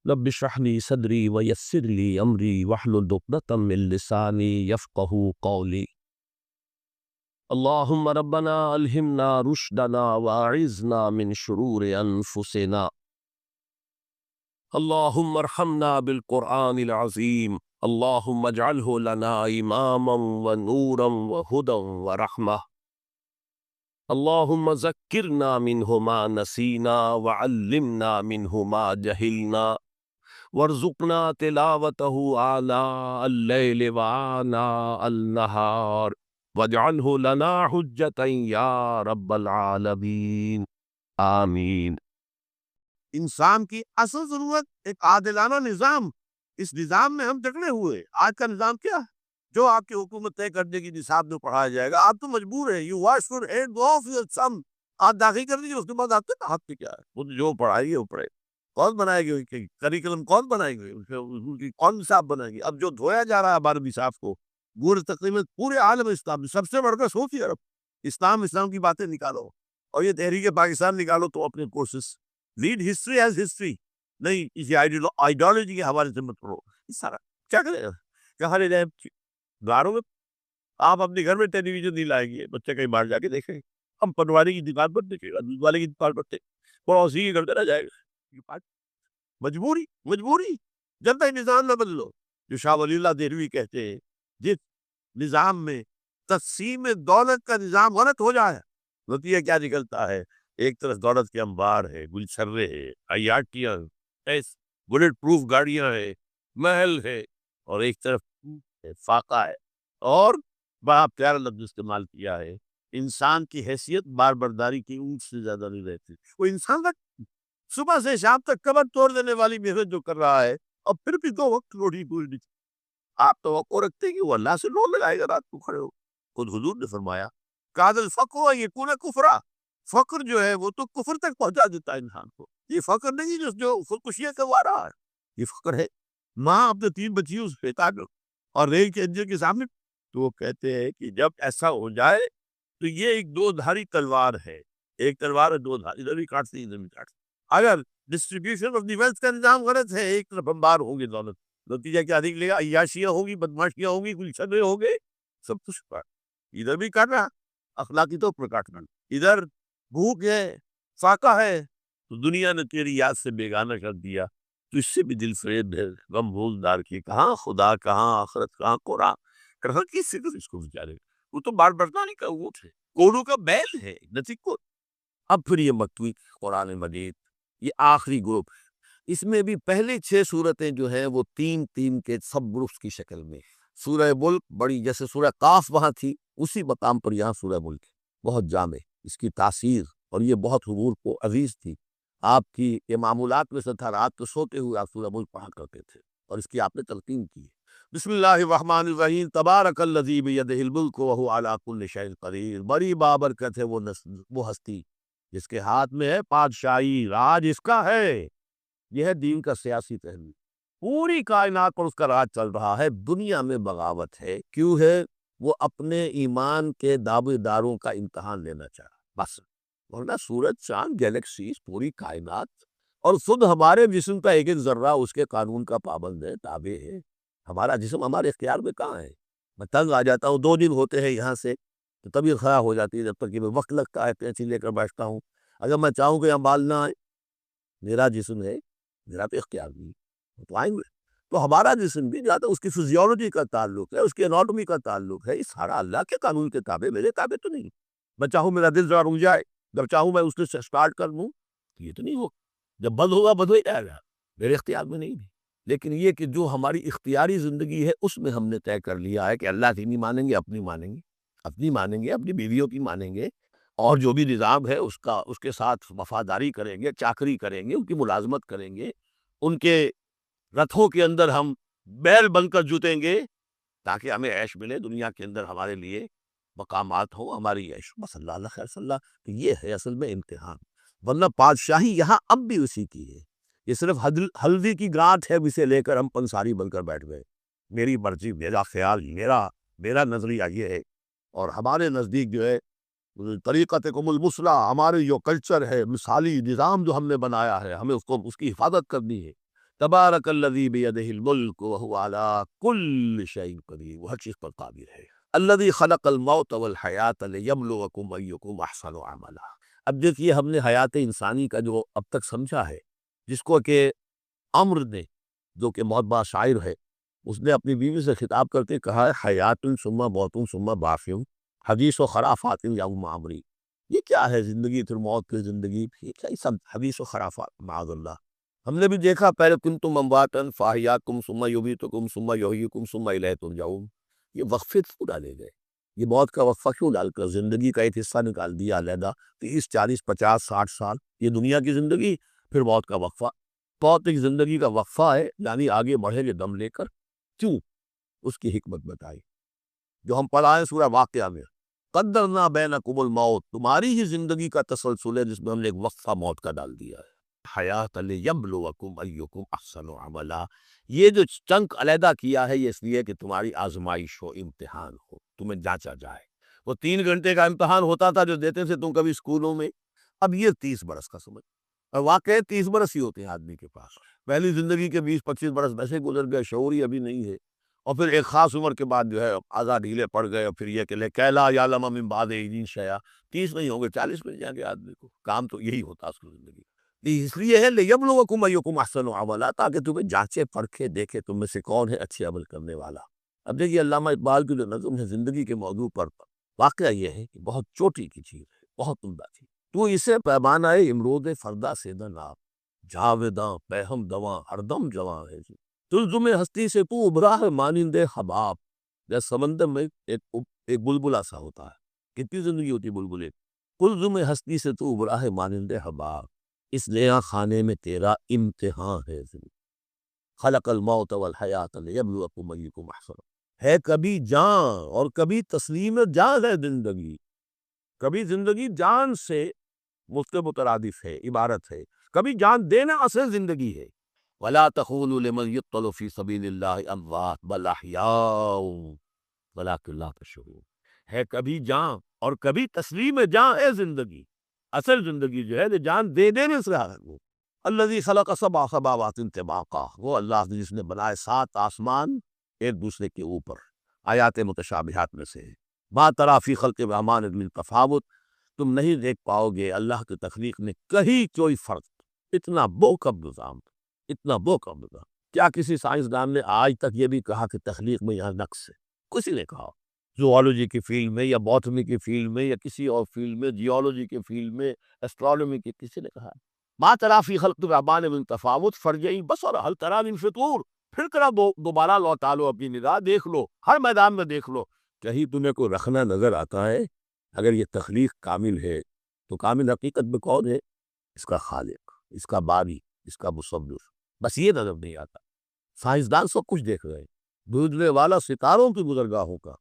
رب اشرح لي صدري ويسر لي امري واحلل عقدة من لساني يفقهوا قولي. اللهم ربنا الهمنا رشدنا واعذنا من شرور انفسنا. اللهم ارحمنا بالقرآن العظيم. اللهم اجعله لنا اماما ونورا وهدى ورحمة. اللهم ذكرنا منه ما نسينا وعلمنا منه ما جهلنا وارزقنا تلاوته آناء الليل وآناء النهار واجعله لنا حجة یا رب العالمین آمین۔ انسان کی اصل ضرورت ایک عادلانہ نظام، اس نظام میں ہم جکڑے ہوئے۔ آج کا نظام کیا ہے؟ جو آپ کی حکومت طے کرنے کی نصاب میں پڑھایا جائے گا، آپ تو مجبور ہیں، you wash for hand of your sim, آپ داخل کر دیجیے، اس کے بعد آپ کے ہاتھ پہ کیا ہے، وہ جو پڑھائے گی وہ پڑھے۔ کون بنائے گی کریکلم؟ کون بنائے گی ان کی؟ کون نصاب بنائے گی؟ اب جو دھویا جا رہا ہے ہمارے نصاب کو، پورے تقریباً پورے عالم اسلام میں سب سے بڑھ کر سعودی عرب، اسلام کی باتیں نکالو، اور یہ تحریک پاکستان نکالو تو اپنے courses read history as history, نہیں اسی آئیڈیالوجی کے حوالے سے مت پڑھو۔ یہ سارا کیا کرے گا؟ کہاں لے جائیں گھروں میں؟ آپ اپنے گھر میں ٹیلی ویژن نہیں لائیں گے، بچے کہیں باہر جا کے دیکھیں گے، ہم پٹواری کی دکان پر دیکھیں گا، دودھ والے کی دکان پر پڑوسی کے گھر پہ رہ جائے گا۔ مجبوری جب تک نظام نہ بدلو، جو شاہ ولی اللہ دہلوی کہتے ہیں، جس نظام میں تقسیم دولت کا نظام غلط ہو جائے، نتیجہ کیا نکلتا ہے؟ ایک طرف دولت کے انبار ہے، گلچھرے ہے، عیاٹیاں، بلٹ پروف گاڑیاں ہے، محل ہے، اور ایک طرف فاقہ ہے، اور بڑا پیارا لفظ استعمال کیا ہے، انسان کی حیثیت بار برداری کی اونٹ سے زیادہ نہیں رہتی۔ وہ انسان کا صبح سے شام تک کمر توڑ دینے والی محنت جو کر رہا ہے، اور پھر بھی 2 وقت روٹی پوری نہیں، آپ توقع رکھتے ہیں کہ وہ اللہ سے لوٹ لگائے گا رات کو کھڑے ہو؟ خود حضور نے فرمایا کاد الفقر یکون کفرا، فقر جو ہے وہ تو کفر تک پہنچا دیتا ہے انسان کو۔ یہ فقر نہیں جو خودکشیاں کروا رہا ہے، یہ فقر ہے۔ ماں اپنے 3 بچیوں سے پیتا اور ریل کے انجن کے سامنے، تو وہ کہتے ہیں کہ جب ایسا ہو جائے تو یہ ایک 2 دھاری تلوار ہے، ایک تلوار ہے 2 دھاری، ادھر بھی کاٹتی ادھر بھی کاٹتی۔ اگر ڈسٹریبیوشن آف دی ویلتھ کا نظام غلط ہے، ایک طرف انبار ہوں گے دولت، نتیجہ کیا نکلے گا؟ عیاشیاں ہوگی، بدماشیاں ہوگی، گلشنے ہوں گے، سب کچھ ادھر بھی کاٹ رہا، اخلاقی طور پر کاٹنا، ادھر بھوک ہے، فاقہ ہے، تو دنیا نے تیری یاد سے بیگانہ کر دیا، تو اس سے بھی دل فریب ہے، غم بھولدار کی، کہاں خدا، کہاں آخرت، کہاں قرآن، کہاں کی فکر اس کو بیچارے، وہ تو بار بردانی کا اونٹ ہے، کونوں کا بیل ہے، نتیجہ کو۔ اب پھر یہ مکتوی قرآن مجید، یہ آخری گروپ، اس میں بھی پہلے 6 صورتیں جو ہیں وہ 3 کے سب گروپس کی شکل میں، سورہ ملک بڑی، جیسے سورہ قاف وہاں تھی، اسی مقام پر یہاں سورہ ملک بہت جامع، اس کی تاثیر، اور یہ بہت حضور کو عزیز تھی، آپ کی یہ معمولات میں سے تھا، رات کو سوتے ہوئے آپ سورہ ملک پڑھا کرتے تھے، اور اس کی آپ نے تلقین کی ہے۔ بسم اللہ الرحمن الرحیم، تبارک الذی بیدہ الملک وہو علی کل شیء قدیر، بڑی بابرکت ہے وہ ہستی جس کے ہاتھ میں ہے بادشاہی، راج اس کا ہے۔ یہ ہے دین کا سیاسی پہلو، پوری کائنات پر اس کا راج چل رہا ہے، دنیا میں بغاوت ہے، کیوں ہے؟ وہ اپنے ایمان کے دعوے داروں کا امتحان لینا چاہا، بس، ورنہ سورج، چاند، گیلیکسیز، پوری کائنات، اور خود ہمارے جسم کا ایک ذرہ اس کے قانون کا پابند ہے، تابع ہے۔ ہمارا جسم ہمارے اختیار میں کہاں ہے؟ میں تنگ آ جاتا ہوں، 2 دن ہوتے ہیں یہاں سے تو طبیعت خراب ہو جاتی ہے، جب تک کہ میں وقت لگتا ہے پینسل لے کر بیٹھتا ہوں، اگر میں چاہوں کہ ہم بال نہ آئیں، میرا جسم ہے، میرا تو اختیار نہیں، تو آئیں گے۔ تو ہمارا جسم بھی جہاں تک اس کی فزیولوجی کا تعلق ہے، اس کی اناٹومی کا تعلق ہے، یہ سارا اللہ کے قانون کے تابع، میرے تابع تو نہیں۔ میں چاہوں میرا دل ذرا رک جائے، جب چاہوں میں اس سے سٹارٹ کر لوں، یہ تو نہیں ہوگا، جب بند ہوگا بند ہو ہی جائے گا، میرے اختیار میں نہیں بھی۔ لیکن یہ کہ جو ہماری اختیاری زندگی ہے، اس میں ہم نے طے کر لیا ہے کہ اللہ کی نہیں مانیں گے، اپنی مانیں گے، اپنی مانیں گے، اپنی بیویوں کی مانیں گے، اور جو بھی نظام ہے اس کے ساتھ وفاداری کریں گے، چاکری کریں گے، ان کی ملازمت کریں گے، ان کے رتھوں کے اندر ہم بیل بن کر جوتیں گے، تاکہ ہمیں عیش ملے، دنیا کے اندر ہمارے لیے مقامات ہوں، ہماری عیش، بس اللہ اللہ خیر صلی اللہ۔ تو یہ ہے اصل میں امتحان، ورنہ بادشاہی یہاں اب بھی اسی کی ہے، یہ صرف ہلدی کی گانٹھ ہے، اسے لے کر ہم پنساری بن کر بیٹھ گئے، میری مرضی، میرا خیال، میرا نظریہ یہ ہے، اور ہمارے نزدیک جو ہے طریقتکم المثلیٰ، ہمارے جو کلچر ہے، مثالی نظام جو ہم نے بنایا ہے، ہمیں اس کی حفاظت کرنی ہے، تبارک الذی بیدہ الملک وہو علی کل شیء قدیر، وہ ہر چیز پر قادر ہے۔ الذی خلق الموت والحیاۃ لیبلوکم ایکم احسن عملا۔ اب دیکھیے ہم نے حیات انسانی کا جو اب تک سمجھا ہے، جس کو کہ عمر نے، جو کہ بہت بڑا شاعر ہے، اس نے اپنی بیوی سے خطاب کرتے کہا ہے حیات ثم موت ثم بعث حدیث و خرافات یوم عمری۔ یہ کیا ہے زندگی پھر موت پھر زندگی، یہ کیا یہ سب حدیث و خرافات معاذ اللہ۔ ہم نے بھی دیکھا پہلے کنتم امواتا فاحیاکم ثم یمیتکم ثم یحییکم ثم الیہ ترجعون، یہ وقفے کیوں ڈالے گئے؟ یہ موت کا وقفہ کیوں ڈال کر زندگی کا ایک حصہ نکال دیا علیحدہ، 30 40 50 60 سال یہ دنیا کی زندگی، پھر موت کا وقفہ۔ موت ایک زندگی کا وقفہ ہے، یعنی آگے بڑھے گے دم لے کر، کیوں؟ اس کی حکمت بتائی جو ہم پڑھائیں سورہ واقعہ میں، قدرنا بینکم الموت، تمہاری ہی زندگی کا تسلسل ہے جس میں ہم نے ایک وقفہ موت کا ڈال دیا ہے۔ حیات لیبلوکم ایکم احسن عملا، یہ جو چنک علیحدہ کیا ہے یہ اس لیے کہ تمہاری آزمائش ہو، امتحان ہو، تمہیں جانچا جائے۔ وہ 3 گھنٹے کا امتحان ہوتا تھا جو دیتے تھے تم کبھی اسکولوں میں، اب یہ 30 برس کا سمجھ، اور واقعی 30 برس ہی ہوتے ہیں آدمی کے پاس۔ پہلی زندگی کے 20 25 برس ویسے گزر گئے، شعور ہی ابھی نہیں ہے، اور پھر ایک خاص عمر کے بعد جو ہے آزاد ڈھیلے پڑ گئے، اور پھر یہ کہ کیلا یعلم من بعد عیدین شیئا، 30 نہیں ہوں گے 40 مل جائیں گے آدمی کو، کام تو یہی ہوتا ہے اس کی زندگی۔ اس لیے ہے لیبلوکم ایکم احسن عملا، تاکہ تمہیں جانچے پرکھے دیکھے تم میں سے کون ہے اچھے عمل کرنے والا۔ اب دیکھیے علامہ اقبال کی جو نظم ہے زندگی کے موضوع پر، واقعہ یہ ہے کہ بہت چوٹی کی چیز ہے، بہت عمدہ چیز۔ تو اسے پیمانہ امرود فردا سے ناب، جاویداں پہم دواں ہر دم جواں ہے جی، تلزم ہستی سے تو ابھرا ہے مانند حباب۔ جیسے سمندر میں ایک بلبلا سا ہوتا ہے، کتنی زندگی ہوتی ہے بلبلے، تلزم ہستی سے تو ابھرا ہے مانند حباب، اس نیا خانے میں تیرا امتحان ہے زندگی۔ خلق الموت والحیات لیبلوکم ایکم احسن، ہے کبھی جان اور کبھی تسلیم جان ہے زندگی، کبھی زندگی جان سے مترادف ہے، عبارت ہے، کبھی جان دینا اصل زندگی ہے۔ وَلَا تَقُولُوا لِمَنْ يُقْتَلُ فِي سَبِيلِ اللَّهِ أَمْوَاتٌ بَلْ أَحْيَاءٌ وَلَٰكِنْ لَا تَشْعُرُونَ، ہے کبھی جان اور کبھی تسلیم جان ہے زندگی، اصل زندگی جو ہے جو جان دے دینے سے ہے وہ۔ الذی خلق سبع سماوات طباقا، وہ اللہ جس نے بنائے 7 آسمان ایک دوسرے کے اوپر، آیات متشابہات میں سے ہے۔ ما تری فی خلق الرحمن من تفاوت، تم نہیں دیکھ پاؤ گے اللہ کی تخلیق میں کہیں کوئی فرق، اتنا بوکب نظام، اتنا بوکب نظام۔ کیا کسی سائنسدان نے آج تک یہ بھی کہا کہ تخلیق میں یہاں نقص ہے؟ کسی نے کہا؟ زوالوجی کی فیلڈ میں یا باٹنی کی فیلڈ میں یا کسی اور فیلڈ میں، جیولوجی کی فیلڈ میں، اسٹرانومی کی، کسی نے کہا؟ ما تری فی خلق الرحمن من تفاوت فارجع البصر هل تری من فطور، پھر کرا دوبارہ لوٹا لو اپنی نگاہ، دیکھ لو ہر میدان میں دیکھ لو، کہیں تمہیں کوئی رکھنا نظر آتا ہے؟ اگر یہ تخلیق کامل ہے تو کامل حقیقت میں کون ہے؟ اس کا خالق، اس کا باری، اس کا مصور، بس یہ نظر نہیں آتا۔ سائنسدان سب کچھ دیکھ رہے ہیں، بھیجنے والا ستاروں کی گزرگاہوں کا،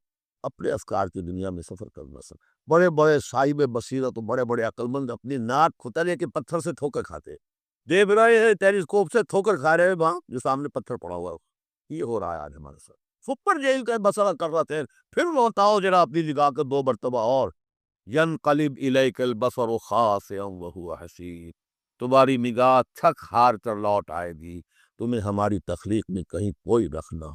اپنے افکار کی دنیا میں سفر کرنا سب، بڑے بڑے صاحب بصیرت و بڑے بڑے عقل مند اپنی ناک کھترے کے پتھر سے ٹھوکر کھاتے، دیکھ رہے ہیں ٹیلیسکوپ سے ٹھوکر کھا رہے ہیں وہاں جو سامنے پتھر پڑا ہوا ہے۔ یہ ہو رہا ہے آج ہمارے ساتھ، سپر جیل کا بسرا کر رہے تھے، پھر لوٹاؤ ذرا اپنی نگاہ کو 2 مرتبہ اور، ینقلب الیک البصر خاسئا وہو حسیر، تمہاری نگاہ تھک ہار کر لوٹ آئے گی، تمہیں ہماری تخلیق میں کہیں کوئی رکھنا،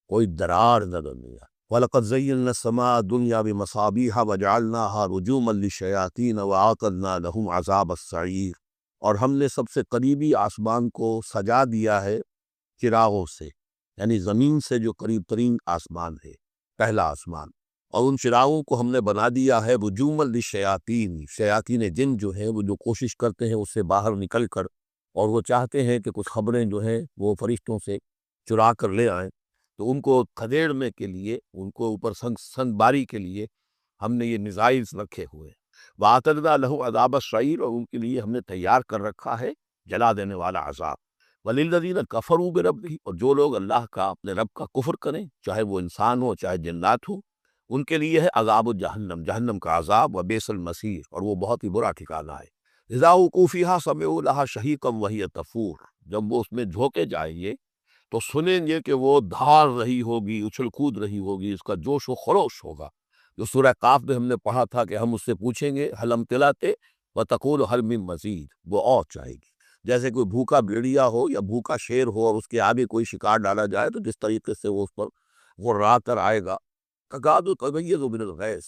کوئی درار نظر نہیں آئے۔ وَلَقَدْ زَيَّنَّا السَّمَاءَ الدُّنْيَا بِمَصَابِيحَ وَجَعَلْنَاهَا رُجُومًا لِلشَّيَاطِينَ وَأَعْتَدْنَا لَهُمْ عَذَابَ السَّعِيرِ، اور ہم نے سب سے قریبی آسمان کو سجا دیا ہے چراغوں سے، یعنی زمین سے جو قریب ترین آسمان ہے، پہلا آسمان، اور ان چراغوں کو ہم نے بنا دیا ہے رجوما للشیاطین، شیاطین جن جو ہیں وہ جو کوشش کرتے ہیں اس سے باہر نکل کر، اور وہ چاہتے ہیں کہ کچھ خبریں جو ہیں وہ فرشتوں سے چرا کر لے آئیں، تو ان کو کھدیڑنے کے لیے، ان کو اوپر سنگ باری کے لیے ہم نے یہ میزائلز رکھے ہوئے ہیں۔ وَأَعْتَدْنَا لَهُ عَذَابَ السَّعِيرِ، اور ان کے لیے ہم نے تیار کر رکھا ہے جلا دینے والا عذاب۔ وَلِلَّذِينَ كَفَرُوا بِرَبِّهِمْ، اور جو لوگ اللہ کا، اپنے رب کا کفر کریں، چاہے وہ انسان ہو چاہے جنات ہو، ان کے لیے ہے عذاب جہنم، جہنم کا عذاب، وبئس المصیر، اور وہ بہت ہی برا ٹھکانہ ہے۔ اذا القوا فیہا سمعوا لہا شہیقا وہی تفور، جب وہ اس میں جھونکے جائیں گے تو سنیں گے کہ وہ دھار رہی ہوگی، اچھل کود رہی ہوگی، اس کا جوش و خروش ہوگا، جو سورہ قاف میں ہم نے پڑھا تھا کہ ہم اس سے پوچھیں گے حل امتلاتے وتقول حل من مزید، وہ اور چاہے گی۔ جیسے کوئی بھوکا بھیڑیا ہو یا بھوکا شیر ہو اور اس کے آگے کوئی شکار ڈالا جائے تو جس طریقے سے وہ اس پر غرا کر آئے گا، تکاد تمیز من الغیظ،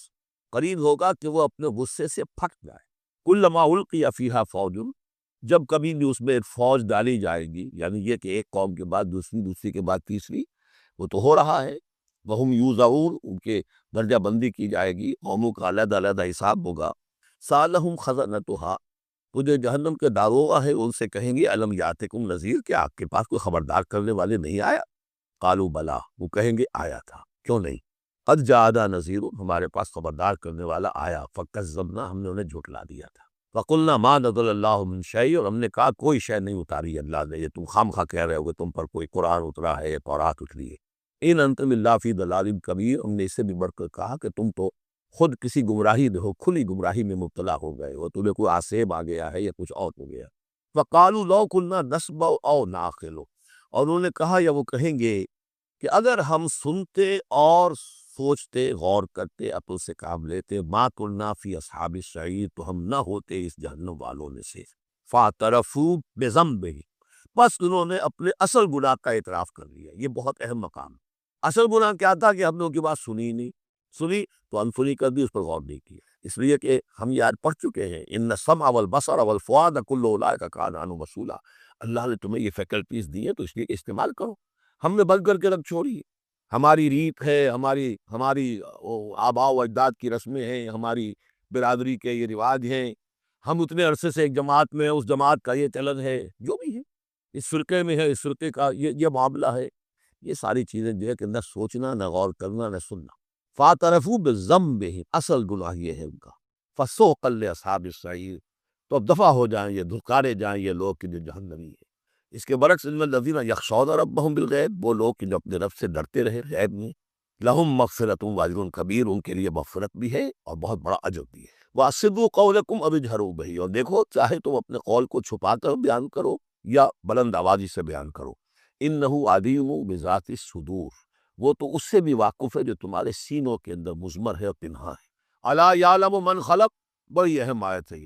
قریب ہوگا کہ وہ اپنے غصے سے پھٹ جائے۔ کلما القی فیہا فوج، جب کبھی بھی اس میں ایک فوج ڈالی جائے گی، یعنی یہ کہ ایک قوم کے بعد دوسری، دوسری کے بعد تیسری، وہ تو ہو رہا ہے، وہم یوزعون، ان کے درجہ بندی کی جائے گی، قوموں کا علیحدہ علیحدہ حساب ہوگا۔ سالہم خزنتہا، تو جو جہنم کے داروغہ ہے ان سے کہیں گے الم یاتکم نذیر، کیا آپ کے پاس کوئی خبردار کرنے والے نہیں آیا؟ قالوا بلا، وہ کہیں گے آیا تھا، کیوں نہیں؟ قد جاءنا نذیر، ہمارے پاس خبردار کرنے والا آیا، فکذبنا، ہم نے انہیں جھٹلا دیا تھا۔ فقلنا ما نزل اللہ من شیء، اور ہم نے کہا کوئی شے نہیں اتاری اللہ نے، یہ تم خام خواہ کہہ رہے ہو کہ تم پر کوئی قرآن اترا ہے یا تورات اتری ہے۔ ان انتم الا فی ضلال کبیر، ہم نے اس سے بھی بڑھ کر کہا کہ تم تو خود کسی گمراہی میں ہو، کھلی گمراہی میں مبتلا ہو گئے ہو، تمہیں کوئی آسیب آ گیا ہے یا کچھ اور ہو گیا۔ فقالوا لو كنا نسمع او نعقل، اور انہوں نے کہا یا وہ کہیں گے کہ اگر ہم سنتے اور سوچتے، غور کرتے، عقل سے کام لیتے، ما كنا فی اصحاب السعیر، تو ہم نہ ہوتے اس جہنم والوں میں سے۔ فاعترفوا بذنبہ، بس انہوں نے اپنے اصل گناہ کا اعتراف کر لیا۔ یہ بہت اہم مقام ہے۔ اصل گناہ کیا تھا کہ ہم نے ان کی بات سنی ہی نہیں، سنی تو انسنی کر دی، اس پر غور نہیں کیا، اس لیے کہ ہم یہ آج پڑھ چکے ہیں ان السمع والبصر والفؤاد کل اولئک کان عنہ مسئولا، اللہ نے تمہیں یہ فیکلٹیز دی ہیں تو اس لیے کہ استعمال کرو۔ ہم نے بند کر کے رکھ چھوڑی ہے، ہماری ریت ہے، ہماری آباء و اجداد کی رسمیں ہیں، ہماری برادری کے یہ رواج ہیں، ہم اتنے عرصے سے ایک جماعت میں ہیں، اس جماعت کا یہ چلن ہے، جو بھی ہے اس فرقے میں ہے، اس فرقے کا یہ معاملہ ہے، یہ ساری چیزیں جو ہے کہ نہ سوچنا، نہ غور کرنا، نہ سننا۔ فاعترفوا بذنبہم، اصل گناہ یہ ہے ان کا۔ فسوقا لاصحاب السعیر، تو اب دفع ہو جائیں یہ، دھتکارے جائیں یہ لوگ کہ جو جہنمی ہیں۔ اس کے برعکس ان الذین یخشون ربہم بالغیب، وہ لوگ کہ جو اپنے رب سے ڈرتے رہے غیب میں، لہم مغفرۃ واجر کبیر، ان کے لیے مغفرت بھی ہے اور بہت بڑا اجر بھی ہے۔ واسروا قولکم او اجہروا بہ، اور دیکھو چاہے تم اپنے قول کو چھپا کر بیان کرو یا بلند آوازی سے بیان کرو۔ انہ علیم بذات الصدور، وہ تو اس سے بھی واقف ہے جو تمہارے سینوں کے اندر مضمر ہے اور پنہا ہے۔ الا یعلم من خلق، بڑی اہم آیت ہے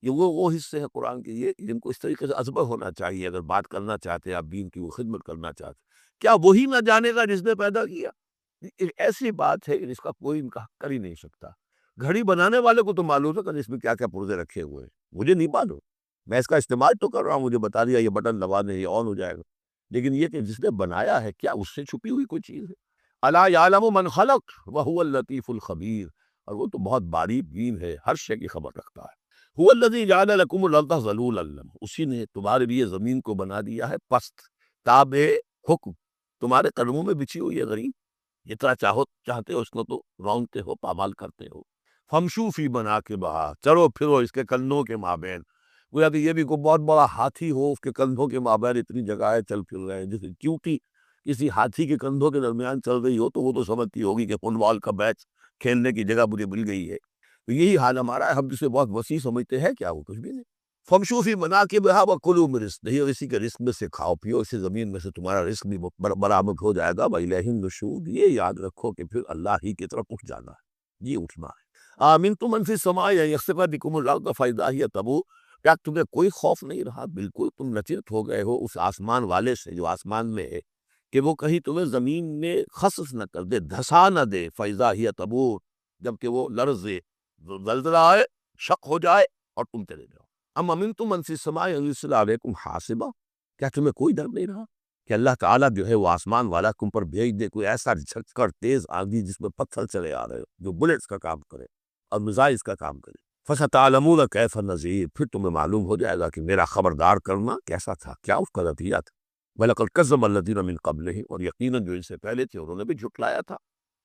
یہ وہ حصے ہیں قرآن کے یہ جن کو اس طریقے سے ازبر ہونا چاہیے اگر بات کرنا چاہتے ہیں، آپ دین کی وہ خدمت کرنا چاہتے ہیں۔ کیا وہی نہ جانے گا جس نے پیدا کیا؟ ایک ایسی بات ہے کہ جس کا کوئی انکار کر ہی نہیں سکتا۔ گھڑی بنانے والے کو تو معلوم ہے کہ اس میں کیا کیا پرزے رکھے ہوئے ہیں، مجھے نہیں معلوم، میں اس کا استعمال تو کر رہا ہوں، مجھے بتا دیا یہ بٹن دبانے یہ آن ہو جائے گا، لیکن یہ کہ جس نے بنایا ہے کیا اس سے چھپی ہوئی کوئی چیز ہے؟ الا یعلم من خلق وهو اللطیف الخبیر، اور وہ تو بہت باریک بین ہے، ہر شے کی خبر رکھتا ہے۔ هو الذی جعل لکم الارض ذلولا، اسی نے تمہارے لیے زمین کو بنا دیا ہے پست، تابع حکم، تمہارے قدموں میں بچھی ہوئی ہے غریب، جتنا چاہتے ہو اس کو تو رونگتے ہو، پامال کرتے ہو۔ فمشوا فی مناکبہا، چلو پھرو اس کے کندھوں کے مابین، گویا کہ یہ بھی کوئی بہت بڑا ہاتھی ہو، اس کے کندھوں کے مابین اتنی جگہ ہے، چل پھر رہے ہیں، جیسے چونٹی کسی ہاتھی کے کندھوں کے درمیان چل رہی ہو تو وہ تو سمجھتی ہوگی کہ فٹ بال کا میچ کھیلنے کی جگہ مجھے مل گئی ہے۔ تو یہی حال ہمارا ہے، ہم جسے بہت وسیع سمجھتے ہیں، کیا وہ کچھ بھی نہیں۔ فمشوا فی مناکبہا وکلوا من رزقہ، اور اسی کے رزق میں سے کھاؤ پیو، اسی زمین میں سے تمہارا رزق بھی برآمد ہو جائے گا۔ وإلیہ النشور، یہ یاد رکھو کہ پھر اللہ ہی کی طرف اٹھ جانا ہے، جی اٹھنا ہے۔ آمنتم من فی السماء ان یخسف بکم الارض فاذا ہی تمور، کیا تمہیں کوئی خوف نہیں رہا؟ بالکل تم نچت ہو گئے ہو اس آسمان والے سے جو آسمان میں ہے، کہ وہ کہیں تمہیں زمین میں خسف نہ کر دے، دھسا نہ دے، فاذا ہی تمور، جبکہ وہ لرزے، زلزلہ آئے، شق ہو جائے اور تم چلے جاؤ۔ ام امنتم من فی السماء ان یرسل علیکم حاصبا، کیا تمہیں کوئی ڈر نہیں رہا کہ اللہ تعالیٰ جو ہے وہ آسمان والا تم پر بھیج دے کوئی ایسا جھکڑ تیز آندھی جس میں پتھر چلے آ رہے ہو، جو بلٹس کا کام کرے اور میزائلز کا کام کرے۔ فَسَتَعْلَمُونَ كَيْفَ نَذِيرٌ، پھر تمہیں معلوم ہو جائے گا کہ میرا خبردار کرنا کیسا تھا، کیا اس کا رویہ تھا۔ وَلَقَدْ كَذَّبَ الَّذِينَ مِن قَبْلِهِمْ، اور یقیناً جو ان سے پہلے تھے انہوں نے بھی جھٹلایا تھا۔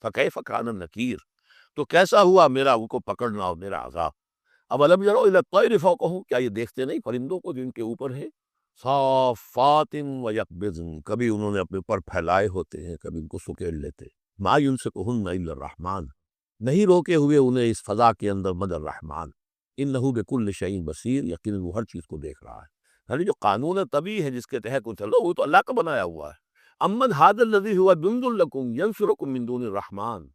فَكَيْفَ كَانَ نَكِيرٌ، تو کیسا ہوا میرا ان کو پکڑنا اور میرا عذاب۔ اَوَلَمْ يَرَوْا إِلَى الطَّيْرِ فَوْقَهُمْ، کیا یہ دیکھتے نہیں پرندوں کو جو ان کے اوپر ہے؟ صَافَّاتٍ وَيَقْبِضْنَ، کبھی انہوں نے اپنے پر پھیلائے ہوتے ہیں، کبھی ان کو سکیڑ لیتے۔ مَا يُمْسِكُهُنَّ إِلَّا الرَّحْمَٰنُ، نہیں روکے ہوئے انہیں اس فضا کے اندر مگر رحمان۔ انہ بکل شیء بصیر، یقیناً وہ ہر چیز کو دیکھ رہا ہے۔ یعنی جو قانون طبیعی ہے جس کے تحت وہ چلو، وہ تو اللہ کا بنایا ہوا ہے۔ امن ھذا الذی ھو جند لکم ینصرکم من دون الرحمن،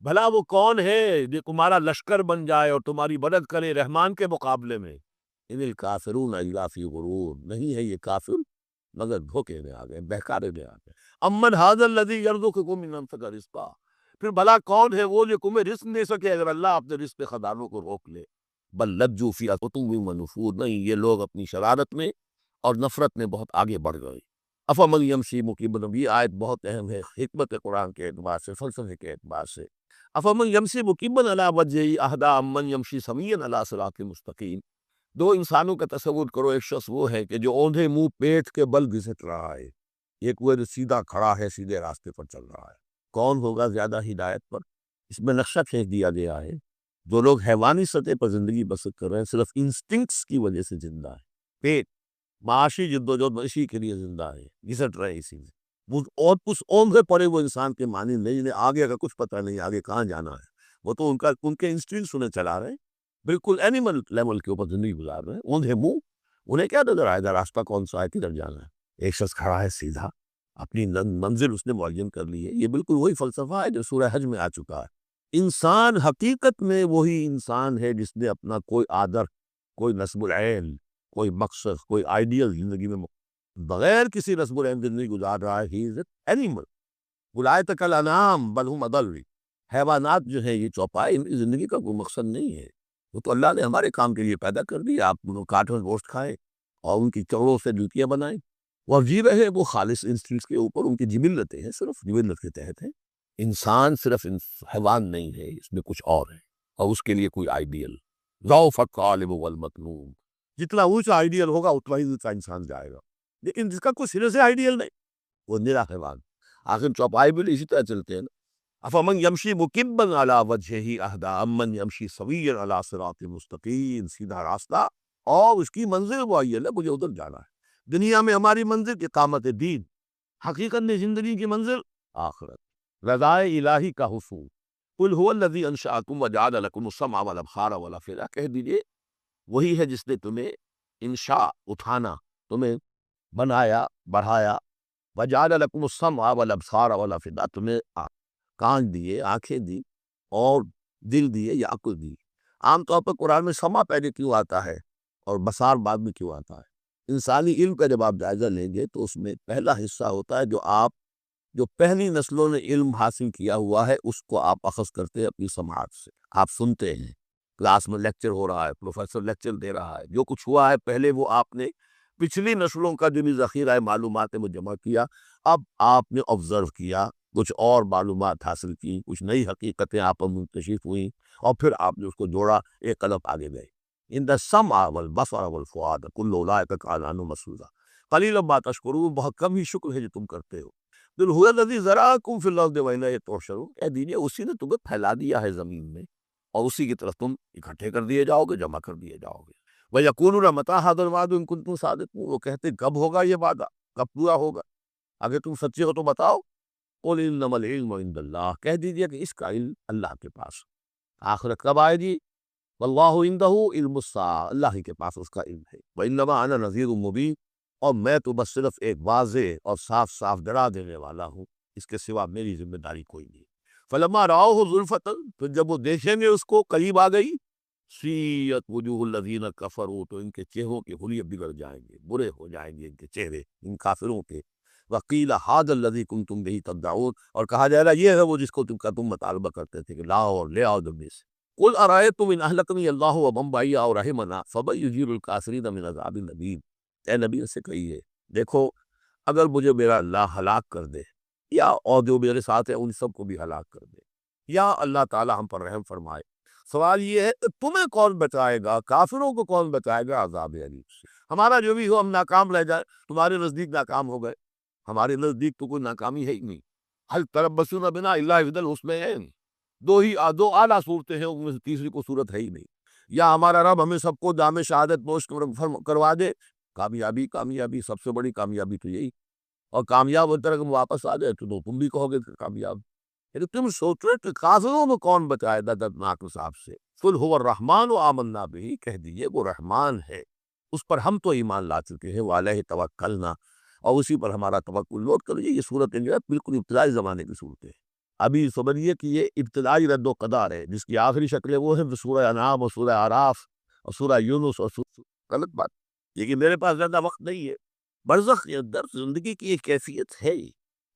بھلا وہ کون ہے جو تمہارا لشکر بن جائے اور تمہاری مدد کرے رحمان کے مقابلے میں؟ ان الکافرون الا فی غرور، نہیں ہے یہ کافر مگر دھوکے میں آ گئے، بہکارے میں آ گئے۔ امن ھذا الذی یرزقکم ان امسک رزقا، پھر بھلا کون ہے وہ جو تمہیں رزق دے سکے اگر اللہ اپنے رزق کے خزانوں کو روک لے؟ بل لجوا فی عتو و نفور، نہیں یہ لوگ اپنی شرارت میں اور نفرت میں بہت آگے بڑھ گئے۔ افمن یمشی مکبا، یہ آیت بہت اہم ہے حکمت قرآن کے اعتبار سے، فلسفے کے اعتبار سے۔ افمن یمشی مکبا علی وجہہ اہدی امن یمشی سویا علی صراط مستقیم، دو انسانوں کا تصور کرو، ایک شخص وہ ہے کہ جو اوندھے منہ پیٹ کے بل گھسٹ رہا ہے، ایک وہ جو سیدھا کھڑا ہے، سیدھے راستے پر چل رہا ہے۔ کون ہوگا زیادہ ہدایت پر؟ اس میں نقشہ کھینچ دیا گیا ہے۔ جو لوگ حیوانی سطح پر زندگی بسر کر رہے ہیں، صرف انسٹنکٹس کی وجہ سے زندہ ہے، پیٹ معاشی جد و جہد اسی کے لیے زندہ ہے، گھسٹ رہے ہیں اسی میں۔ اور اس اوندھے پڑے وہ انسان کے معنی نہیں، جنہیں آگے کا کچھ پتہ نہیں، آگے کہاں جانا ہے، وہ تو ان کے انسٹنکٹس انہیں چلا رہے ہیں، بالکل اینیمل لیول کے اوپر زندگی گزار رہے ہیں، اوندھے منہ۔ انہیں کیا نظر آئے گا راستہ کون سا ہے، کدھر جانا ہے؟ ایک شخص کھڑا ہے سیدھا، اپنی منزل اس نے معین کر لی ہے۔ یہ بالکل وہی فلسفہ ہے جو سورہ حج میں آ چکا ہے۔ انسان حقیقت میں وہی انسان ہے جس نے اپنا کوئی آدر، کوئی نصب العین، کوئی مقصد، کوئی آئیڈیل زندگی میں بغیر کسی نصب العین زندگی گزار رہا ہے۔ ہی از اینیمل، اولئک کالانعام بل هم اضل، حیوانات جو ہیں یہ چوپائے، ان کی زندگی کا کوئی مقصد نہیں ہے۔ وہ تو اللہ نے ہمارے کام کے لیے پیدا کر دی، آپ انہوں کاٹ اور گوشت کھائیں اور ان کی چوڑوں سے جوتیاں بنائیں، وہ جی رہے وہ خالص انسٹنکٹس کے اوپر، ان کی جبلتیں ہیں، صرف جبلت کے تحت ہیں۔ انسان صرف حیوان نہیں ہے، اس میں کچھ اور ہے، اور اس کے لیے کوئی آئیڈیل۔ ضعف الطالب والمطلوب، جتنا اونچا آئیڈیل ہوگا اتنا ہی اونچا انسان جائے گا، لیکن جس کا کوئی سرے سے آئیڈیل نہیں وہ نرا حیوان۔ آخر چوپائے بھی اسی طرح چلتے ہیں نا۔ افمن یمشی مکبا علی وجہہ اہدی امن یمشی سویا علی صراط مستقیم، سیدھا راستہ اور اس کی منزل معین ہے، مجھے ادھر جانا ہے۔ دنیا میں ہماری منزل اقامت دین، حقیقت میں زندگی کی منزل آخرت، رضائے الہی کا حصول۔ قل هو الذی انشأکم وجعل لکم السمع والابصار والافئدہ، کہہ دیجئے وہی ہے جس نے تمہیں انشاء اٹھانا، تمہیں بنایا، بڑھایا، وجعل لکم السمع والابصار والافئدہ، تمہیں کان دیے، آنکھیں دی اور دل دیے یا عقل دی۔ عام طور پر قرآن میں سمع پہلے کیوں آتا ہے اور بصار بعد میں کیوں آتا ہے؟ انسانی علم کا جب آپ جائزہ لیں گے تو اس میں پہلا حصہ ہوتا ہے جو پہلی نسلوں نے علم حاصل کیا ہوا ہے، اس کو آپ اخذ کرتے ہیں اپنی سماعت سے، آپ سنتے ہیں، کلاس میں لیکچر ہو رہا ہے، پروفیسر لیکچر دے رہا ہے، جو کچھ ہوا ہے پہلے وہ آپ نے پچھلی نسلوں کا جو بھی ذخیرہ معلومات ہے وہ جمع کیا، اب آپ نے آبزرو کیا، کچھ اور معلومات حاصل کی، کچھ نئی حقیقتیں آپ پر منکشف ہوئیں، اور پھر آپ نے اس کو جوڑا، ایک قدم آگے گئے۔ ان دا السمع والبصر والفؤاد کل اولئک کان عنہ مسئولا قلیلا ما تشکرون، بہت کم ہی شکر ہے جو تم کرتے ہو۔ قل هو الذی ذرأکم فی الارض والیہ تحشرون، کہہ دیجیے اسی نے تمہیں پھیلا دیا ہے زمین میں اور اسی کی طرف تم اکٹھے کر دیے جاؤ گے، جمع کر دیے جاؤ گے۔ وَيَقُولُونَ مَتَىٰ هَٰذَا الْوَعْدُ إِن كُنتُمْ صَادِقِينَ، وہ کہتے کب ہوگا یہ وعدہ، کب پورا ہوگا، اگر تم سچے ہو تو بتاؤ۔ قُلْ إِنَّمَا الْعِلْمُ عِندَ اللہِ، کہہ دیجیے کہ اس کا علم اللہ کے پاس، آخرت کب آئے گی؟ وَاللَّهُ عِندَهُ عِلْمُ السَّاعَةِ، اللہ ہی کے پاس اس کا علم ہے۔ وَإِنَّمَا أَنَا نَذِيرٌ مُّبِينٌ، اور میں تو بس صرف ایک واضح اور صاف صاف ڈرا دینے والا ہوں، اس کے سوا میری ذمہ داری کوئی نہیں۔ فَلَمَّا رَأَوْهُ زُلْفَةً، پھر جب وہ دیکھیں گے اس کو قریب آ گئی، سیئت وجوہ الذین کفروا، تو ان کے چہروں کے حلیے بگڑ جائیں گے، برے ہو جائیں گے ان کے چہرے، ان کافروں کے۔ وقیل ھذا الذی کنتم بہ تدعون، اور کہا جائے گا یہ ہے وہ جس کو تم مطالبہ کرتے تھے کہ لاؤ اور لے آؤ جلدی سے۔ قل ارأیتم ان اہلکنی اللہ ومن معی او رحمنا فمن یجیر الکافرین من عذاب الیم، اے نبی سے کہیے دیکھو اگر مجھے میرا اللہ ہلاک کر دے یا اور جو میرے ساتھ ہیں ان سب کو بھی ہلاک کر دے، یا اللہ تعالی ہم پر رحم فرمائے، سوال یہ ہے کہ تمہیں کون بچائے گا، کافروں کو کون بچائے گا عذاب علیم سے؟ ہمارا جو بھی ہو ہم ناکام رہ جائے، تمہارے نزدیک ناکام ہو گئے، ہمارے نزدیک تو کوئی ناکامی ہے ہی نہیں۔ حل تربصون بنا الا احدی الحسنیین، دو اعلیٰ صورتیں ہیں، ان میں سے تیسری کو صورت ہے ہی نہیں۔ یا ہمارا رب ہمیں سب کو جام شہادت نوش کروا دے، کامیابی سب سے بڑی کامیابی تو یہی، اور کامیاب ہوتے رہے ہم واپس آ جائے تو تم بھی کہو گے کہ کامیاب۔ لیکن تم سوچ رہے کہ کافروں میں کون بچائے گا دردناک عذاب سے؟ قل هو الرحمن آمنا بہ، کہہ دیجیے وہ رحمان ہے، اس پر ہم تو ایمان لا چکے ہیں، وعلیہ توکلنا، اور اسی پر ہمارا توکل۔ نوٹ کر لیجیے یہ صورت جو ہے بالکل ابتدائی زمانے کی صورت ہے، ابھی سمجھیے کہ یہ ابتدائی رد و قدار ہے، جس کی آخری شکلیں وہ ہیں سورہ انعام اور سورہ اعراف اور سورہ یونس اور غلط بات، لیکن میرے پاس زیادہ وقت نہیں ہے۔ برزخ کے اندر زندگی کی ایک کیفیت ہے،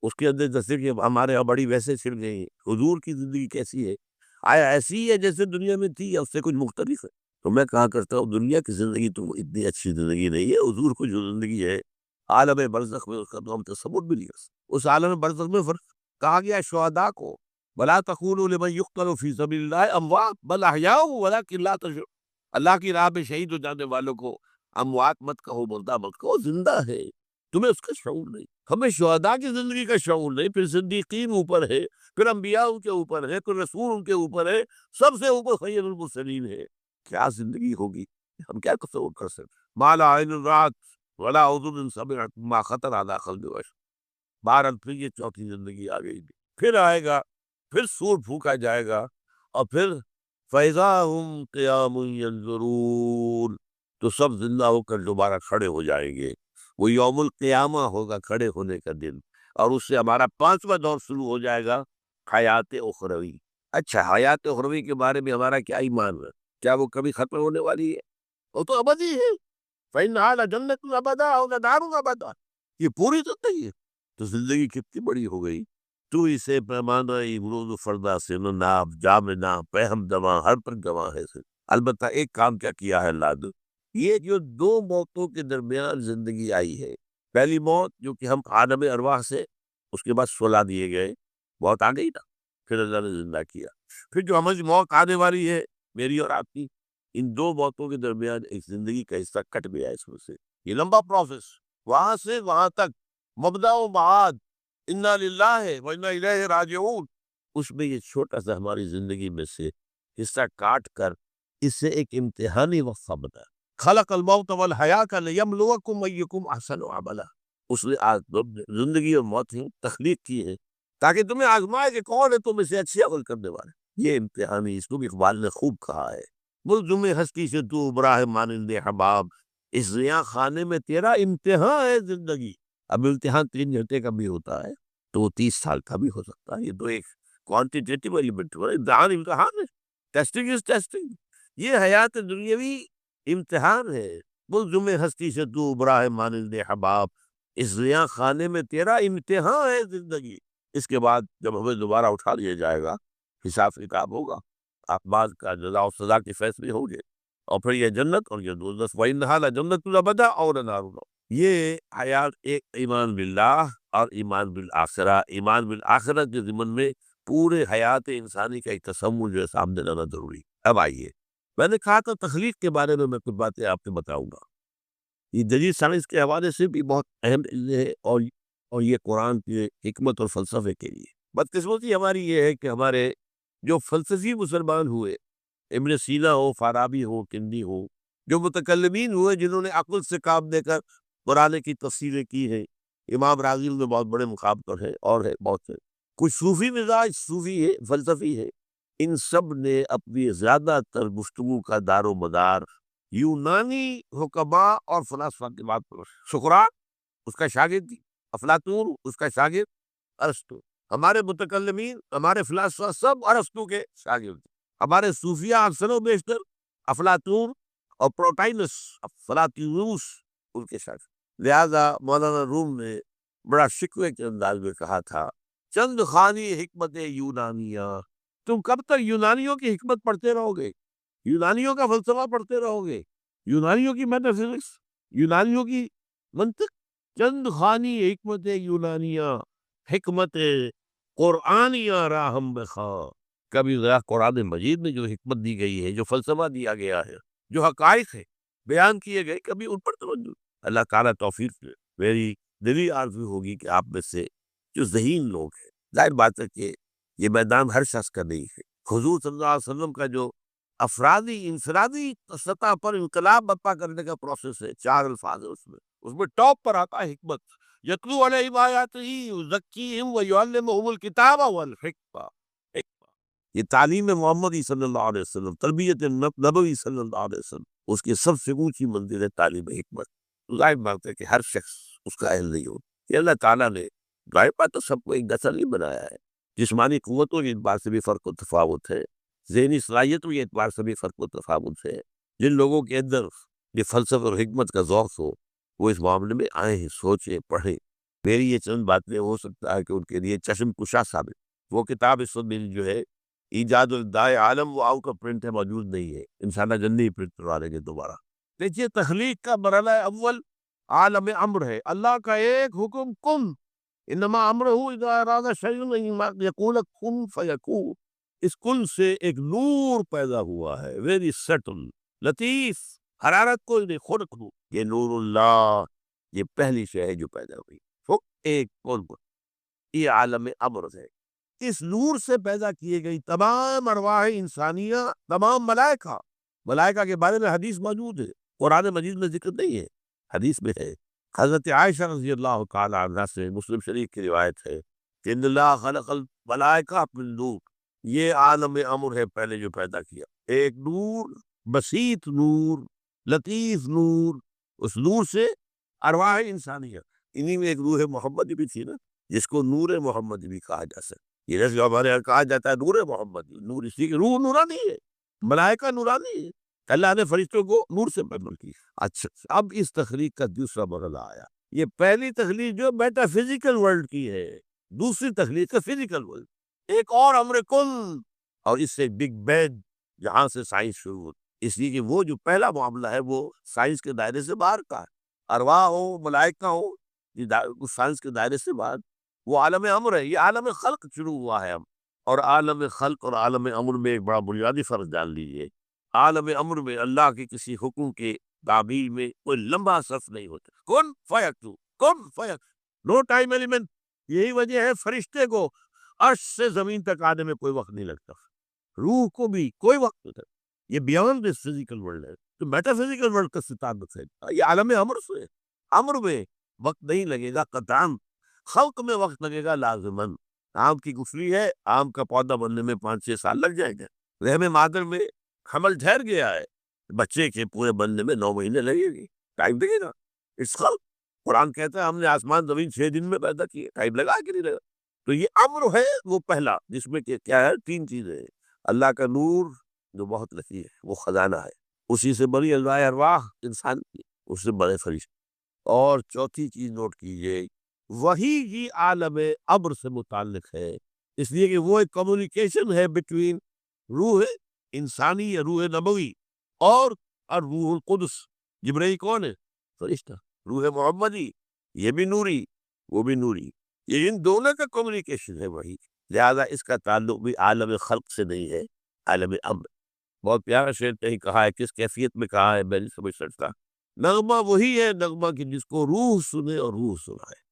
اس کے اندر جیسے کہ ہمارے یہاں بڑی ویسے چھڑ گئی ہے۔ حضور کی زندگی کیسی ہے؟ آیا ایسی ہی ہے جیسے دنیا میں تھی یا اس سے کچھ مختلف ہے؟ تو میں کہا کرتا ہوں دنیا کی زندگی تو اتنی اچھی زندگی نہیں ہے، حضور کو جو زندگی ہے عالم برزخ میں، اس کا تو ہم تصور بھی نہیں کر سکتے۔ اس عالم برزخ میں فرق کہا گیا شہداء کو ولا تقولوا لمن يقتل في سبيل الله اموات بل احياء ولكن لا تشعرون، اللہ کی راہ میں شہید ہو جانے والوں کو اموات مت کہو، مردہ مت کہو، زندہ ہے، تمہیں اس کا شعور نہیں۔ ہمیں شہداء کی زندگی کا شعور نہیں، پھر صدیقین اوپر ہے، پھر انبیاء ان کے اوپر ہے، پھر رسول ان کے اوپر ہے، سب سے اوپر خیر المرسلین ہے۔ کیا زندگی ہوگی؟ ہم کیا تصور کر سکتے؟ ما لا عین رات ولا اذن سمعت ما خطر علی قلب بشر۔ بہرحال پھر یہ چوتھی زندگی آ گئی، پھر آئے گا، پھر سور پھونکا جائے گا، اور پھر فَإِذَا هُمْ قِيَامٌ يَنظُرُونَ، تو سب زندہ ہو کر دوبارہ کھڑے ہو جائیں گے۔ وہ یوم القیامہ ہوگا، کھڑے ہونے کا دن، اور اس سے ہمارا پانچواں دور شروع ہو جائے گا، حیات اخروی۔ اچھا، حیات اخروی کے بارے میں ہمارا کیا ایمان ہے؟ کیا وہ کبھی ختم ہونے والی ہے؟ وہ تو ابدی ہے۔ فَإِنَّهَا لَجَنَّةٌ أَبَدًا أَوْ لَنَارٌ أَبَدًا، یہ پوری زندگی ہے۔ تو زندگی کتنی بڑی ہو گئی۔ تو اسے پیمانہ امروز و فردا سے ناب جام نہ پہم دواں ہر پر گواں ہے سے۔ البتہ ایک کام کیا کیا ہے اللہ نے، یہ جو دو موتوں کے درمیان زندگی آئی ہے، پہلی موت جو کہ ہم عالم ارواح سے، اس کے بعد سلا دیے گئے، موت آ گئی نا، پھر اللہ نے زندہ کیا، پھر جو ہماری موت آنے والی ہے میری اور آپ کی، ان دو موتوں کے درمیان ایک زندگی کا حصہ کٹ گیا ہے اس میں سے۔ یہ لمبا پروسیس، وہاں سے وہاں تک، مبدا و معاد، انا للہ و انا الیہ راجعون، اس میں یہ چھوٹا سا ہماری زندگی میں سے حصہ کاٹ کر اس سے ایک امتحانی وقفہ بنا۔ خلق الموت والحیات لیبلوکم ایکم احسن عملا، اس نے زندگی اور موت ہی تخلیق کی ہے تاکہ تمہیں آزمائے کہ کون ہے تم اسے اچھے عمل کرنے والے۔ یہ امتحانی، اس کو بھی اقبال نے خوب کہا ہے، ملزم ہستی سے تو ابراہ مانند حباب، اس زیاں خانے میں تیرا امتحان ہے زندگی۔ اب امتحان 3 گھنٹے کا بھی ہوتا ہے تو وہ 30 سال کا بھی ہو سکتا ہے، یہ تو ایک کوانٹیٹیو ایلیمنٹ ہے، امتحان امتحان ہے، ٹیسٹنگ از ٹیسٹنگ۔ یہ حیات دنیاوی امتحان ہے، ملزم ہستی سے تو ابراہ مانند حباب، اس زیاں خانے میں تیرا امتحان ہے زندگی۔ اس کے بعد جب ہمیں دوبارہ اٹھا لیا جائے گا، حساب کتاب ہوگا، اعمال کا جزا و سزا کے فیصلے ہوں گے، اور پھر یہ جنت اور یہ دوزخ، وَإِنَّهَا لَجَنَّةٌ أَبَدًا أَوْ لَنَارٌ۔ یہ حیات ایک ایمان باللہ اور ایمان بالآخرہ، ایمان بالآخرت کے ضمن میں پورے حیات انسانی کا ایک تصور جو ہے سامنے لانا ضروری ہے۔ اب آئیے، میں نے کہا تھا تخلیق کے بارے میں کچھ باتیں آپ سے بتاؤں گا، یہ جدید سائنس کے حوالے سے بھی بہت اہم ہے، اور یہ قرآن کی حکمت اور فلسفے کے لیے۔ بدقسمتی ہماری یہ ہے کہ ہمارے جو فلسفی مسلمان ہوئے، ابن سینا ہو، فارابی ہو، کندی ہو، جو متکلمین ہوئے جنہوں نے عقل سے کام دے کر قرآن کی تفسیریں کی ہیں، امام راغب میں بہت بڑے مقام ہے، اور ہے بہت سے، کچھ صوفی مزاج صوفی ہے، فلسفی ہے، ان سب نے اپنی زیادہ تر گفتگو کا دار و مدار یونانی حکماء اور فلاسفہ کے بات پر۔ سقراط اس کا شاگرد تھی، افلاطون اس کا شاگرد، ارسطو، ہمارے متکلمین، ہمارے فلاسفہ سب ارسطو کے شاگرد تھے، ہمارے صوفیہ اکثر و بیشتر افلاطون اور پروٹائنس، فلاطینوس ان کے شاگرد۔ لہذا مولانا روم نے بڑا شکوے کے انداز میں کہا تھا، چند خانی حکمت یونانیہ، تم کب تک یونانیوں کی حکمت پڑھتے رہو گے، یونانیوں کا فلسفہ پڑھتے رہو گے، یونانیوں کی میٹافزکس، یونانیوں کی منطق؟ چند خانی حکمت یونانیہ، حکمت قرآنیہ راہم بخواہ، کبھی ذرا قرآن مجید میں جو حکمت دی گئی ہے، جو فلسفہ دیا گیا ہے، جو حقائق ہے بیان کیے گئے، کبھی ان پر توجہ۔ اللہ تعالیٰ توفیق دے۔ میری دلی آرزو ہوگی کہ آپ میں سے جو ذہین لوگ ہیں، ظاہر بات ہے کہ یہ میدان ہر شخص کا نہیں ہے، حضور صلی اللہ علیہ وسلم کا جو افرادی انفرادی سطح پر انقلاب برپا کرنے کا پروسیس ہے، 4 الفاظ ہے اس میں ٹاپ پر آتا ہے حکمت، یتلو علیہم آیاتہ یزکیہم ویعلمہم الکتاب والحکمہ۔ یہ تعلیم محمدی صلی اللہ علیہ وسلم، تربیت نبوی صلی اللہ علیہ وسلم، اس کی سب سے اونچی منزل ہے تعلیم حکمت۔ ظاہر بات ہے کہ ہر شخص اس کا اہل نہیں ہوتا، یہ اللہ تعالیٰ نے ظاہر بات تو سب کو ایک جیسا نہیں بنایا ہے، جسمانی قوتوں کے اعتبار سے بھی فرق و تفاوت ہے، ذہنی صلاحیتوں کے اعتبار سے بھی فرق و تفاوت ہے، جن لوگوں کے اندر یہ فلسفہ اور حکمت کا ذوق ہو وہ اس معاملے میں آئے ہیں، سوچیں، پڑھیں۔ میری یہ چند باتیں ہو سکتا ہے کہ ان کے لیے چشم کشا ثابت۔ وہ کتاب اس وقت میری جو ہے ایجاد الدائے عالم، وہ آؤٹ آف پرنٹ ہے، موجود نہیں ہے، انشاءاللہ جلدی ہی پرنٹ کروا لیں گے دوبارہ۔ دیکھیے تخلیق کا مرحلہ اول عالم امر ہے، اللہ کا ایک حکم کن، انما امرہ اذا اراد شیئا ان یقول کن فیکون۔ اس کن سے ایک نور پیدا ہوا ہے، ویری سٹل، لطیف، حرارت کو خلق دو، یہ نور اللہ، یہ پہلی شے ہے جو پیدا ہوئی، وہ ایک کن، یہ عالم امر ہے۔ اس نور سے پیدا کیے گئی تمام ارواح انسانیہ، تمام ملائکہ، ملائکہ کے بارے میں حدیث موجود ہے، قرآن مجید میں ذکر نہیں ہے، حدیث میں ہے۔ حضرت عائشہ رضی اللہ تعالی عنہ سے مسلم شریف کی روایت ہے کہ ان اللہ خلق الملائکہ من نور، یہ عالم امر ہے پہلے جو پیدا کیا، ایک نور، بسیط نور، لطیف نور، اس نور سے ارواح انسانیہ، انہی میں ایک روح محمدی بھی تھی نا، جس کو نور محمدی بھی کہا جا سکتا۔ یہ لفظ جو ہمارے یہاں کہا جاتا ہے نور محمدی، نور اسی کی روح نورانی ہے، ملائکہ نورانی ہے، اللہ نے فرشتوں کو نور سے پیدا کی۔ اچھا، اب اس تخلیق کا دوسرا مرحلہ آیا۔ یہ پہلی تخلیق جو میٹا فزیکل ورلڈ کی ہے، دوسری تخلیق کا فزیکل ورلڈ، ایک اور امر کن، اور اس سے بگ بینگ جہاں سے سائنس شروع ہوتی، اس لیے کہ وہ جو پہلا معاملہ ہے وہ سائنس کے دائرے سے باہر کا ہے، ارواح ہو، ملائکہ ہو، یہ سائنس کے دائرے سے باہر، وہ عالم امر ہے۔ یہ عالم خلق شروع ہوا ہے اب، اور عالم خلق اور عالم امر میں ایک بڑا بنیادی فرق ڈال لیجیے۔ عالم امر میں اللہ کے کسی حکم کے تعبیر میں کوئی لمبا صرف نہیں ہوتا، کن فیکون، کن فیکون، نو ٹائم ایلیمنٹ۔ یہی وجہ ہے فرشتے کو عرش سے زمین تک آنے میں کوئی وقت نہیں لگتا، روح کو بھی کوئی وقت نہیں لگتا، یہ بیانڈ دس فزیکل ورلڈ ہے، تو میٹا فزیکل ورلڈ کا تعلق ہے، یہ عالم امر سے ہے۔ امر میں وقت نہیں لگے گا قطعاً، خلق میں وقت لگے گا لازماً۔ آم کی گٹھلی ہے، آم کا پودا بننے میں 5-6 سال لگ جائیں گے، رحم مادر میں حمل ٹھہر گیا ہے، بچے کے پورے بننے میں 9 مہینے لگے گی، ٹائم لگے گا۔ اس خلق، قرآن کہتا ہے ہم نے آسمان زمین 6 دن میں پیدا کیے، ٹائم لگا کہ نہیں لگا؟ تو یہ امر ہے وہ پہلا، جس میں کہ کیا ہے 3 چیزیں ہیں، اللہ کا نور جو بہت لطیف ہے، وہ خزانہ ہے، اسی سے بڑی ارواح انسان کی، اس سے بڑے فرشتے، اور چوتھی چیز نوٹ کیجئے، وہی یہ عالم امر سے متعلق ہے، اس لیے کہ وہ ایک کمیونیکیشن ہے بٹوین روح انسانی یا روح نبوی اور روح القدس۔ جبرائیل کون ہے؟ فرشتہ۔ روح محمدی، یہ بھی نوری، وہ بھی نوری، یہ ان دونوں کا کمیونیکیشن ہے وہی، لہذا اس کا تعلق بھی عالم خلق سے نہیں ہے، عالم امر۔ بہت پیارا شعر کہیں کہا ہے، کس کیفیت میں کہا ہے میں نہیں سمجھ سکتا، نغمہ وہی ہے نغمہ کہ جس کو روح سنے اور روح سنائے،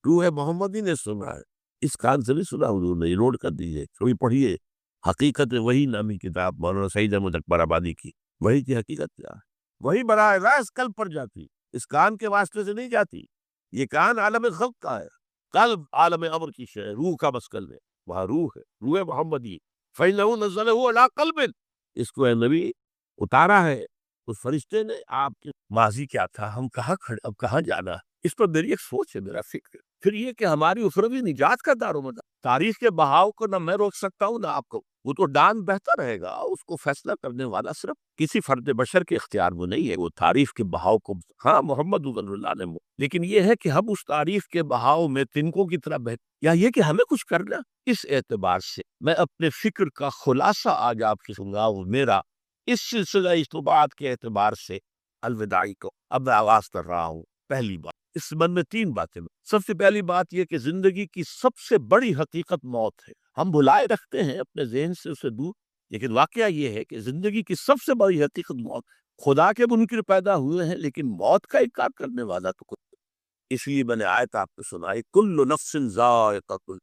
روح محمدی نے سنا ہے، اس کان سے نہیں سنا حضور نے، یہ نوٹ کر دیجئے، کبھی پڑھیے حقیقت وہی نامی کتاب مولانا سعید احمد اکبر آبادی کی، وہی کی حقیقت کیا ہے، وہی براہ راست قلب پر جاتی، اس کان کے واسطے سے نہیں جاتی، یہ کان عالم خلق کا ہے، قلب عالم امر کی شے ہے، روح کا مسکن ہے، وہاں روح ہے، روح محمدی، فَإِنَّهُ نَزَّلَهُ عَلَىٰ قَلْبٍ، اس کو اے نبی اتارا ہے اس فرشتے نے آپ کے۔ ماضی کیا تھا، ہم کہاں کھڑے، اب کہاں جانا، اس پر میری ایک سوچ ہے، میرا فکر ہے۔ پھر یہ کہ ہماری اخروی نجات کا دار و مدار، تاریخ کے بہاؤ کو نہ میں روک سکتا ہوں نہ آپ کو، وہ تو ڈان بہتر رہے گا، اس کو فیصلہ کرنے والا صرف کسی فرد بشر کے اختیار میں نہیں ہے، وہ تاریخ کے بہاؤ کو، ہاں محمد صلی اللہ علیہ وسلم، لیکن یہ ہے کہ ہم اس تاریخ کے بہاؤ میں تنکوں کی طرح بہت، یا یہ کہ ہمیں کچھ کرنا۔ اس اعتبار سے میں اپنے فکر کا خلاصہ آج آپ کی سنگاؤں، میرا اس سلسلہ اجتماعات کے اعتبار سے الوداعی کو اب میں آغاز کر رہا ہوں۔ پہلی بات، اس من میں 3 باتیں، سب سے پہلی بات یہ کہ زندگی کی سب سے بڑی حقیقت موت ہے، ہم بھلائے رکھتے ہیں اپنے ذہن سے اسے دور، لیکن واقعہ یہ ہے کہ زندگی کی سب سے بڑی حقیقت موت۔ خدا کے منکر پیدا ہوئے ہیں لیکن موت کا انکار کرنے والا تو کوئی، اس لیے میں نے آیت آپ کو سنائی، کل نفس ذائقۃ،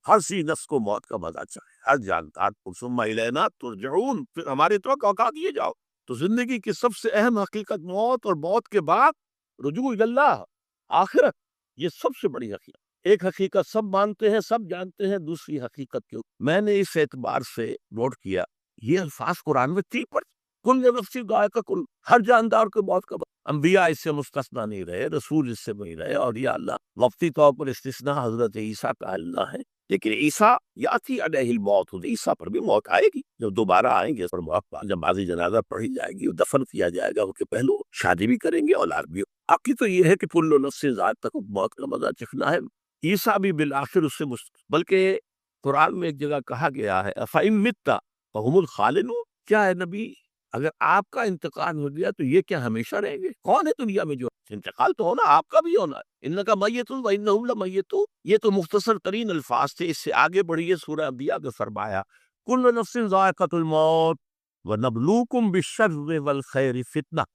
ہر سی نفس کو موت کا مزہ چاہے، ہر جاندار کو، ثم الینا ترجعون، پھر ہماری طرف اوقات کیے جاؤ۔ تو زندگی کی سب سے اہم حقیقت موت، اور موت کے بعد رجوع اللہ، آخرت، یہ سب سے بڑی حقیقت۔ ایک حقیقت سب مانتے ہیں، سب جانتے ہیں، دوسری حقیقت کیوں؟ میں نے اس اعتبار سے نوٹ کیا، یہ الفاظ قرآن میں 3 پر، کل نفس ذائقہ، کل، ہر جاندار کو موت کا، انبیاء اس سے مستثنیٰ نہیں رہے، رسول اس سے نہیں رہے، اور یا اللہ وقتی طور پر استثناء حضرت عیسیٰ کا اللہ ہے، لیکن عیسیٰ یاتی علیہ الموت، عیسیٰ پر بھی موت آئے گی، جب دوبارہ آئیں گے پر موت جب بازی جنازہ پڑھی جائے گی، دفن کیا جائے گا، ان کے پہلو شادی بھی کریں گے، اولاد بھی. باقی تو یہ ہے کہ کل نفس ذائقۃ الموت کا مزہ چکھنا ہے. عیسیٰ بھی بالآخر اس سے بلکہ قرآن میں ایک جگہ کہا گیا ہے فَإِن مِتَّ فَهُمُ الْخَالِدُونَ، کیا ہے نبی اگر آپ کا انتقال ہو گیا تو یہ کیا ہمیشہ رہیں گے؟ کون ہے دنیا میں جو انتقال تو ہونا، آپ کا بھی ہونا ہے. انکا میت وانہم لمیتون، یہ تو مختصر ترین الفاظ تھے. اس سے آگے بڑھیے سورہ انبیاء میں فرمایا کل نفس ذائقۃ الموت ونبلوکم بالشر والخیر فتنہ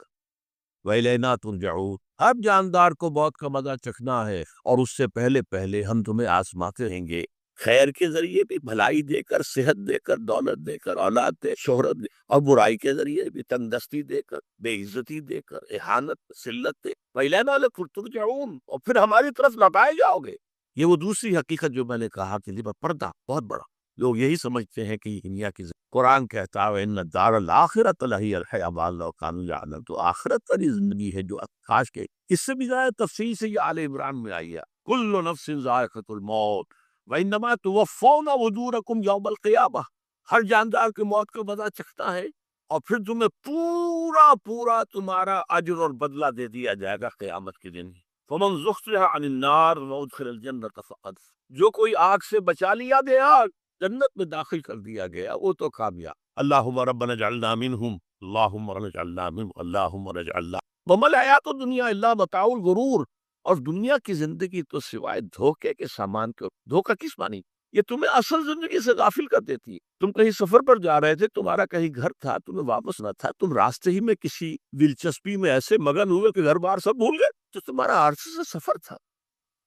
وإلینا ترجعون. ہر جاندار کو موت کا مزہ چکھنا ہے، اور اس سے پہلے پہلے ہم تمہیں آزماتے رہیں گے، خیر کے ذریعے بھی، بھلائی دے کر، صحت دے کر، دولت دے کر، اولاد دے، شہرت دے، اور برائی کے ذریعے بھی تنگ دستی دے کر، بے عزتی دے کر، اہانت، ذلت دے. وإلینا ترجعون، اور پھر ہماری طرف لوٹائے جاؤ گے. یہ وہ دوسری حقیقت جو میں نے کہا کہ پردہ بہت بڑا. لوگ یہی سمجھتے ہیں کہ یہ دنیا کی قرآن کہتا ہے ان الدار الاخرۃ لہی الحیوان لو کانوا یعلمون، تو آخرت والی زندگی ہے جو کاش کے اس سے بھی زیادہ تفصیل سے یہ آل عمران میں آئی ہے کل نفس ذائقۃ الموت وانما توفون اجورکم یوم القیامہ. ہر جاندار کی موت کا مزہ چکھتا ہے، اور پھر تمہیں پورا پورا تمہارا اجر اور بدلہ دے دیا جائے گا قیامت کے دن. فمن زحزح عن النار وادخل الجنۃ فقد، جو کوئی آگ سے بچا لیا گیا، جنت میں داخل کر دیا گیا، وہ تو کامیاب. اللہم ربنا اجعلنا منہم، اللہم ربنا اجعلنا منہم، اللہم ربنا اجعلنا. وما الحیات الدنیا الا متاع الغرور، اور دنیا کی زندگی تو سوائے دھوکے کے سامان کے. دھوکہ کس معنی؟ یہ تمہیں اصل زندگی سے غافل کر دیتی ہے. تم کہیں سفر پر جا رہے تھے، تمہارا کہیں گھر تھا، تمہیں واپس نہ تھا، تم راستے ہی میں کسی دلچسپی میں ایسے مگن ہوئے کہ گھر بار سب بھول گئے. تو تمہارا عرصے سے سفر تھا،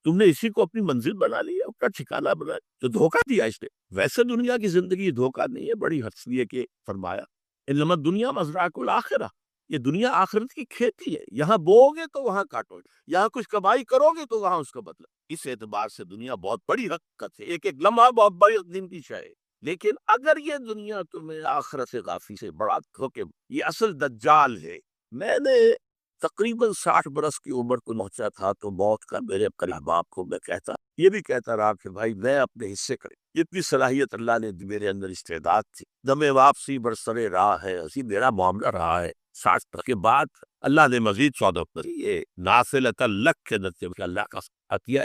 تم نے اسی کو اپنی منزل بنا لیا، اپنا ٹھکانہ بنا لیا، جو دھوکہ دیا اس نے. ویسے دنیا کی زندگی دھوکہ نہیں ہے، بڑی ہنسی ہے کہ فرمایا انما الدنیا مزرعۃ الآخرہ، یہ دنیا آخرت کی کھیتی ہے، یہاں بو گے تو وہاں کاٹو گے، یہاں کچھ کمائی کرو گے تو وہاں اس کا بدلہ. اس اعتبار سے دنیا بہت بڑی حقیقت ہے، ایک ایک لمحہ بہت بڑی دن کی شے ہے. لیکن اگر یہ دنیا تمہیں آخرت سے غافل سے بڑا دھوکے، یہ اصل دجال ہے. میں نے تقریباً 60 برس کی عمر کو پہنچا تھا تو موت کا میرے قریب باپ کو میں کہتا، یہ بھی کہتا رہا کہ بھائی میں اپنے حصے کرے. اتنی صلاحیت اللہ نے میرے اندر استعداد تھی. دم واپسی برسر راہ ہے، اسی میرا معاملہ رہا ہے. 60 کے بعد اللہ نے مزید 14 پر یہ نافلۃ لک کے نتیجے میں اللہ کا عطیہ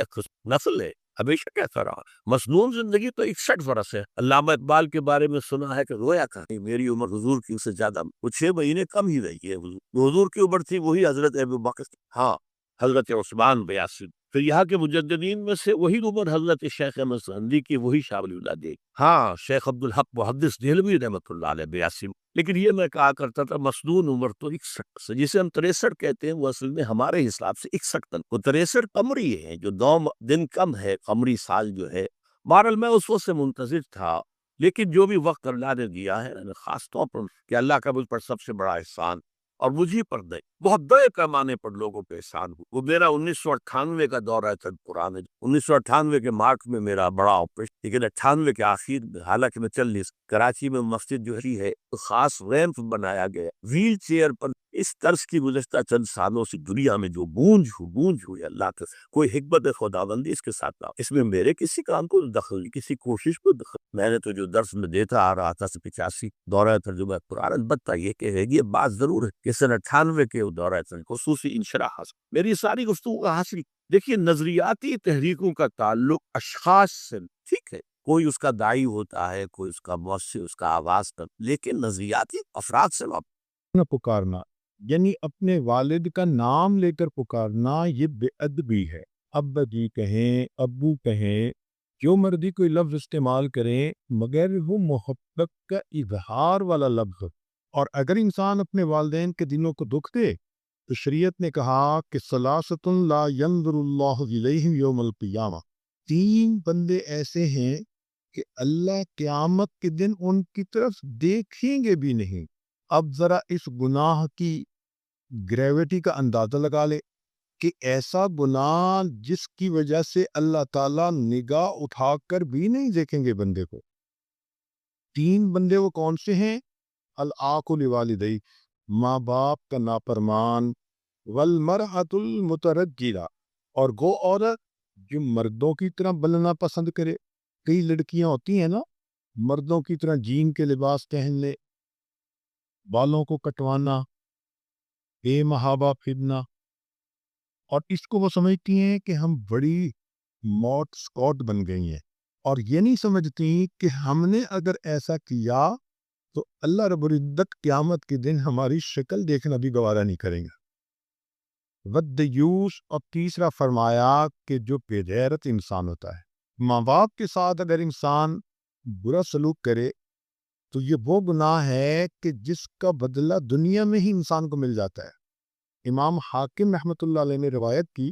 نسل ہے. ہمیشہ کہتا رہا مسنون زندگی تو 61 برس ہے. علامہ اقبال کے بارے میں سنا ہے کہ رویا تھا میری عمر حضور کی سے زیادہ، وہ 6 مہینے کم ہی رہی ہے. حضور کی عمر تھی وہی حضرت ابو بکر، ہاں حضرت عثمان 82. پھر یہاں کے مجددین میں سے وہی عمر حضرت شیخ احمد سندھی کی، وہی شاہ ولی اللہ دے، ہاں شیخ عبدالحق محدث دہلوی رحمۃ اللہ علیہ 82. لیکن یہ میں کہا کرتا تھا مسنون عمر تو 61 سے، جسے ہم 63 کہتے ہیں، وہ اصل میں ہمارے حساب سے 61 تن، وہ 63 قمری ہے جو 2 دن کم ہے، قمری سال جو ہے. بہرحال میں اس وقت سے منتظر تھا، لیکن جو بھی وقت اللہ نے دیا ہے، خاص طور پر کہ اللہ کا مجھ پر سب سے بڑا احسان، اور مجھے پر دے بہت بڑے پیمانے پر لوگوں پہ احسان ہو، وہ میرا 1998 کا دورہ تھا قرآن ہے. 1998 کے مارچ میں میرا بڑا آپریشن، لیکن 98 کے آخر میں حالانکہ میں چل نہیں سکتا. کراچی میں مسجد جو ہے خاص ریمپ بنایا گیا، ویل چیئر پر. اس طرز کی گزشتہ چند سالوں سے دنیا میں جو گونج ہوئی اللہ کا کوئی حکمت خداوندی اس کے ساتھ نہ، اس میں میرے کسی کام کو دخل نہیں، کسی کوشش کو دخل. میں نے تو جو درس میں دیتا آ رہا تھا 85 دورہ ترجمہ قرآن، البتہ یہ کہ یہ بات ضرور ہے کہ سن 98 کے دورہ ترجمہ خصوصی انشراح حاصل میری ساری گفتگو کا حاصل. دیکھیے نظریاتی تحریکوں کا تعلق اشخاص سے، ٹھیک ہے، کوئی اس کا داعی ہوتا ہے، کوئی اس کا مؤثر، اس کا آواز کر، لیکن نظریاتی افراد سے نہ پکارنا، یعنی اپنے والد کا نام لے کر پکارنا، یہ بے ادبی ہے. ابا جی کہیں، ابو کہیں، جو مرضی کوئی لفظ استعمال کریں، مگر وہ محبت کا اظہار والا لفظ. اور اگر انسان اپنے والدین کے دلوں کو دکھ دے تو شریعت نے کہا کہ ثلاثۃ لا ینظر اللہ الیہم یوم القیامہ، 3 بندے ایسے ہیں کہ اللہ قیامت کے دن ان کی طرف دیکھیں گے بھی نہیں. اب ذرا اس گناہ کی گریویٹی کا اندازہ لگا لے کہ ایسا گناہ جس کی وجہ سے اللہ تعالیٰ نگاہ اٹھا کر بھی نہیں دیکھیں گے بندے کو. 3 بندے وہ کون سے ہیں؟ العاق لوالدی، ماں باپ کا نافرمان، والمرأۃ المترجلہ، اور وہ عورت جو مردوں کی طرح بننا پسند کرے. کئی لڑکیاں ہوتی ہیں نا مردوں کی طرح جین کے لباس پہننے، بالوں کو کٹوانا، بے محابہ پھرنا، اور اس کو وہ سمجھتی ہیں کہ ہم بڑی موت سکاٹ بن گئی ہیں، اور یہ نہیں سمجھتی کہ ہم نے اگر ایسا کیا تو اللہ رب العزت قیامت کے دن ہماری شکل دیکھنا بھی گوارا نہیں کریں گا۔ ودیوس، اور تیسرا فرمایا کہ جو بے غیرت انسان ہوتا ہے، ماں باپ کے ساتھ اگر انسان برا سلوک کرے تو یہ وہ گناہ ہے کہ جس کا بدلہ دنیا میں ہی انسان کو مل جاتا ہے۔ امام حاکم رحمۃ اللہ علیہ نے روایت کی،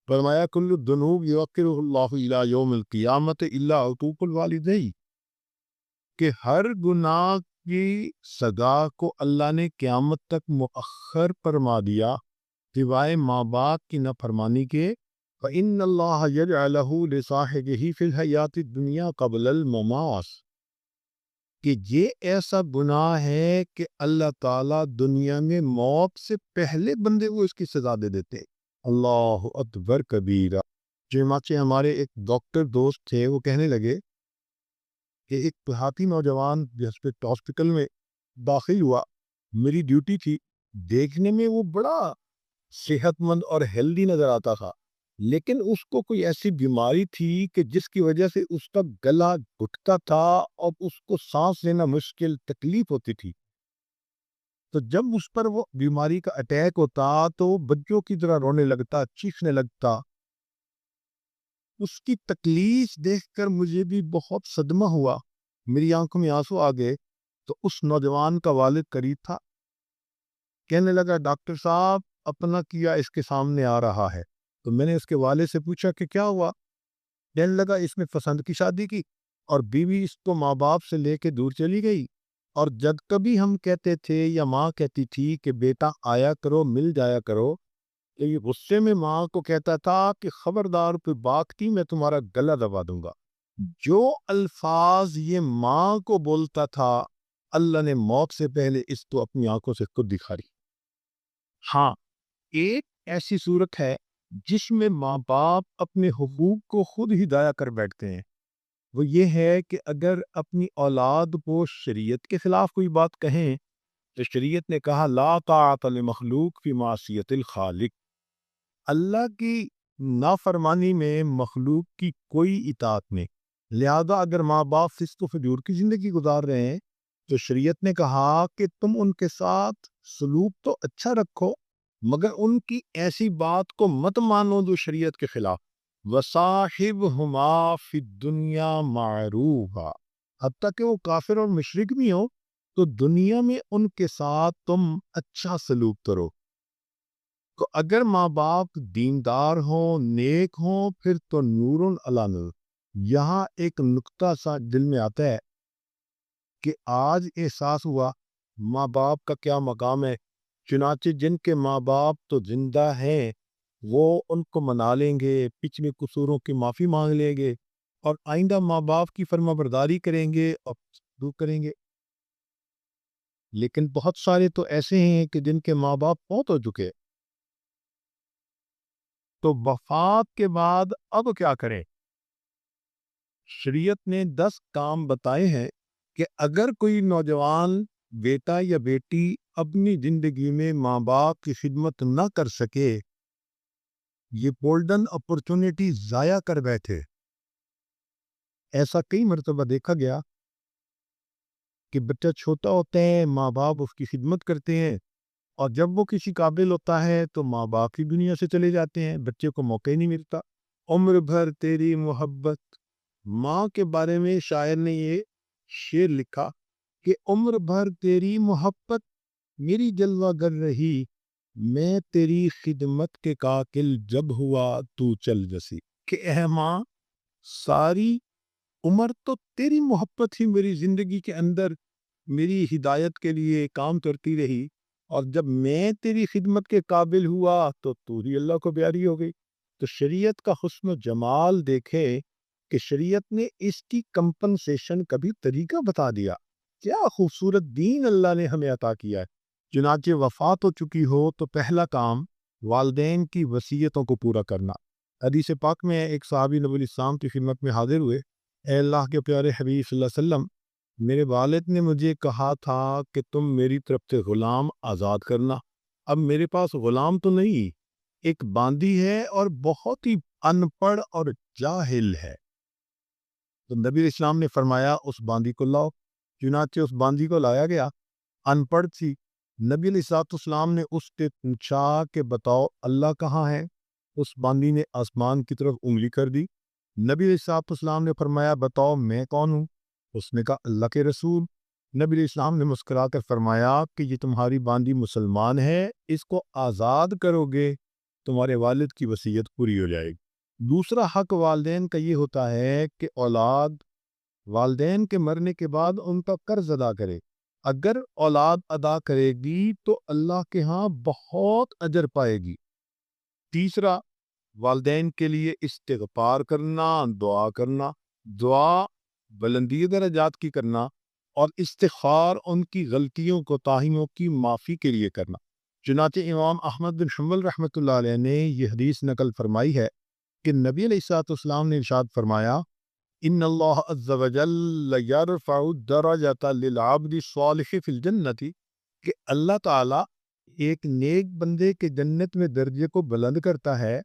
فرمایا کل الذنوب یوقرہ اللہ الی یوم القیامت الا عقوق الوالدین، کہ ہر گناہ کی سزا کو اللہ نے قیامت تک مؤخر فرما دیا سوائے ماں باپ کی نافرمانی کے۔ فإن اللہ یجعلہ لصاحبہ فی الحیات الدنیا قبل الممات، کہ یہ ایسا گناہ ہے کہ اللہ تعالیٰ دنیا میں موت سے پہلے بندے کو اس کی سزا دے دیتے ہیں۔ اللہ اکبر کبیرہ۔ چنانچہ ہمارے ایک ڈاکٹر دوست تھے، وہ کہنے لگے کہ ایک دیہاتی نوجوان ہاسپٹل میں داخل ہوا، میری ڈیوٹی تھی، دیکھنے میں وہ بڑا صحت مند اور ہیلدی نظر آتا تھا، لیکن اس کو کوئی ایسی بیماری تھی کہ جس کی وجہ سے اس کا گلا گھٹتا تھا اور اس کو سانس لینا مشکل، تکلیف ہوتی تھی۔ تو جب اس پر وہ بیماری کا اٹیک ہوتا تو وہ بچوں کی طرح رونے لگتا، چیخنے لگتا۔ اس کی تکلیف دیکھ کر مجھے بھی بہت صدمہ ہوا، میری آنکھوں میں آنسو آ گئے۔ تو اس نوجوان کا والد قریب تھا، کہنے لگا ڈاکٹر صاحب اپنا کیا اس کے سامنے آ رہا ہے۔ تو میں نے اس کے والد سے پوچھا کہ کیا ہوا؟ کہنے لگا اس میں پسند کی شادی کی اور بیوی اس کو ماں باپ سے لے کے دور چلی گئی، اور جب کبھی ہم کہتے تھے یا ماں کہتی تھی کہ بیٹا آیا کرو، مل جایا کرو، تو یہ غصے میں ماں کو کہتا تھا کہ خبردار کوئی بات کی میں تمہارا گلا دبا دوں گا۔ جو الفاظ یہ ماں کو بولتا تھا، اللہ نے موت سے پہلے اس کو اپنی آنکھوں سے خود دکھائی۔ ہاں، ایک ایسی صورت ہے جس میں ماں باپ اپنے حقوق کو خود ہی ضائع کر بیٹھتے ہیں، وہ یہ ہے کہ اگر اپنی اولاد کو شریعت کے خلاف کوئی بات کہیں تو شریعت نے کہا لا طاعت لمخلوق فی معصیت الخالق، اللہ کی نافرمانی میں مخلوق کی کوئی اطاعت نہیں۔ لہذا اگر ماں باپ فسق و فجور کی زندگی گزار رہے ہیں تو شریعت نے کہا کہ تم ان کے ساتھ سلوک تو اچھا رکھو، مگر ان کی ایسی بات کو مت مانو جو شریعت کے خلاف۔ وَصَاحِبْهُمَا فِي الدُّنْيَا مَعْرُوفًا، حتیٰ کہ وہ کافر اور مشرک بھی ہوں تو دنیا میں ان کے ساتھ تم اچھا سلوک کرو۔ تو اگر ماں باپ دیندار ہوں، نیک ہوں، پھر تو نور علی نور۔ یہاں ایک نقطہ سا دل میں آتا ہے کہ آج احساس ہوا ماں باپ کا کیا مقام ہے۔ چنانچہ جن کے ماں باپ تو زندہ ہیں وہ ان کو منا لیں گے، پچھلے قصوروں کی معافی مانگ لیں گے، اور آئندہ ماں باپ کی فرما برداری کریں گے اور سلوک کریں گے۔ لیکن بہت سارے تو ایسے ہیں کہ جن کے ماں باپ فوت ہو چکے، تو وفات کے بعد اب کیا کریں؟ شریعت نے 10 کام بتائے ہیں کہ اگر کوئی نوجوان بیٹا یا بیٹی اپنی زندگی میں ماں باپ کی خدمت نہ کر سکے، یہ گولڈن اپرچونٹی ضائع کر بیٹھے۔ ایسا کئی مرتبہ دیکھا گیا کہ بچہ چھوٹا ہوتا ہے، ماں باپ اس کی خدمت کرتے ہیں، اور جب وہ کسی قابل ہوتا ہے تو ماں باپ کی دنیا سے چلے جاتے ہیں، بچے کو موقع ہی نہیں ملتا۔ عمر بھر تیری محبت، ماں کے بارے میں شاعر نے یہ شعر لکھا کہ عمر بھر تیری محبت میری جلوہ گر رہی، میں تیری خدمت کے قاتل جب ہوا تو چل جسی، کہ اے ماں ساری عمر تو تیری محبت ہی میری زندگی کے اندر میری ہدایت کے لیے کام کرتی رہی، اور جب میں تیری خدمت کے قابل ہوا تو ہی اللہ کو پیاری ہو گئی۔ تو شریعت کا حسن و جمال دیکھے کہ شریعت نے اس کی کمپنسیشن کا بھی طریقہ بتا دیا۔ کیا خوبصورت دین اللہ نے ہمیں عطا کیا ہے۔ چنانچہ وفات ہو چکی ہو تو پہلا کام والدین کی وصیتوں کو پورا کرنا۔ حدیث پاک میں ایک صحابی نبی الاسلام کی خدمت میں حاضر ہوئے، اے اللہ کے پیارے حبیب صلی اللہ علیہ وسلم، میرے والد نے مجھے کہا تھا کہ تم میری طرف سے غلام آزاد کرنا۔ اب میرے پاس غلام تو نہیں، ایک باندی ہے اور بہت ہی ان پڑھ اور جاہل ہے۔ تو نبی اسلام نے فرمایا اس باندی کو لاؤ۔ چنانچہ اس باندی کو لایا گیا، ان پڑھ تھی۔ نبی علیہ الصلوۃ والسلام نے اس سے پوچھا کہ بتاؤ اللہ کہاں ہے؟ اس باندی نے آسمان کی طرف انگلی کر دی۔ نبی علیہ الصلوۃ والسلام نے فرمایا بتاؤ میں کون ہوں؟ اس نے کہا اللہ کے رسول۔ نبی علیہ السلام نے مسکرا کر فرمایا کہ یہ تمہاری باندی مسلمان ہے، اس کو آزاد کرو گے تمہارے والد کی وصیت پوری ہو جائے گی۔ دوسرا حق والدین کا یہ ہوتا ہے کہ اولاد والدین کے مرنے کے بعد ان کا قرض ادا کرے۔ اگر اولاد ادا کرے گی تو اللہ کے ہاں بہت اجر پائے گی۔ تیسرا، والدین کے لیے استغفار کرنا، دعا کرنا، دعا بلندی درجات کی کرنا اور استغفار ان کی غلطیوں کوتاہیوں کی معافی کے لیے کرنا۔ چنانچہ امام احمد بن حنبل رحمۃ اللہ علیہ نے یہ حدیث نقل فرمائی ہے کہ نبی علیہ الصلوۃ والسلام نے ارشاد فرمایا ان اللہ عز وجل یرفع الدرجۃ للعبد الصالح فی الجنۃ، کہ اللہ تعالیٰ ایک نیک بندے کے جنت میں درجے کو بلند کرتا ہے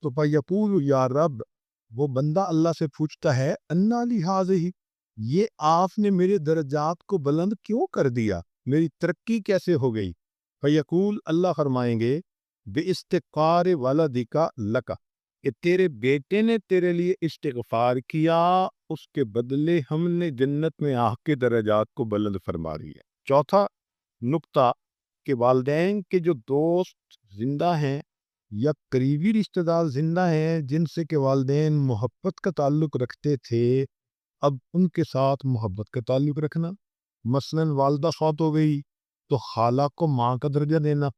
تو فیقول یا رب، وہ بندہ اللہ سے پوچھتا ہے انا لی ھذہ، یہ آپ نے میرے درجات کو بلند کیوں کر دیا، میری ترقی کیسے ہو گئی؟ فیقول، اللہ فرمائیں گے باستغفار ولدک لک، کہ تیرے بیٹے نے تیرے لیے استغفار کیا، اس کے بدلے ہم نے جنت میں آپ کے درجات کو بلند فرما دیا۔ چوتھا نقطہ کہ والدین کے جو دوست زندہ ہیں یا قریبی رشتہ دار زندہ ہیں جن سے کہ والدین محبت کا تعلق رکھتے تھے، اب ان کے ساتھ محبت کا تعلق رکھنا۔ مثلاً والدہ فوت ہو گئی تو خالہ کو ماں کا درجہ دینا،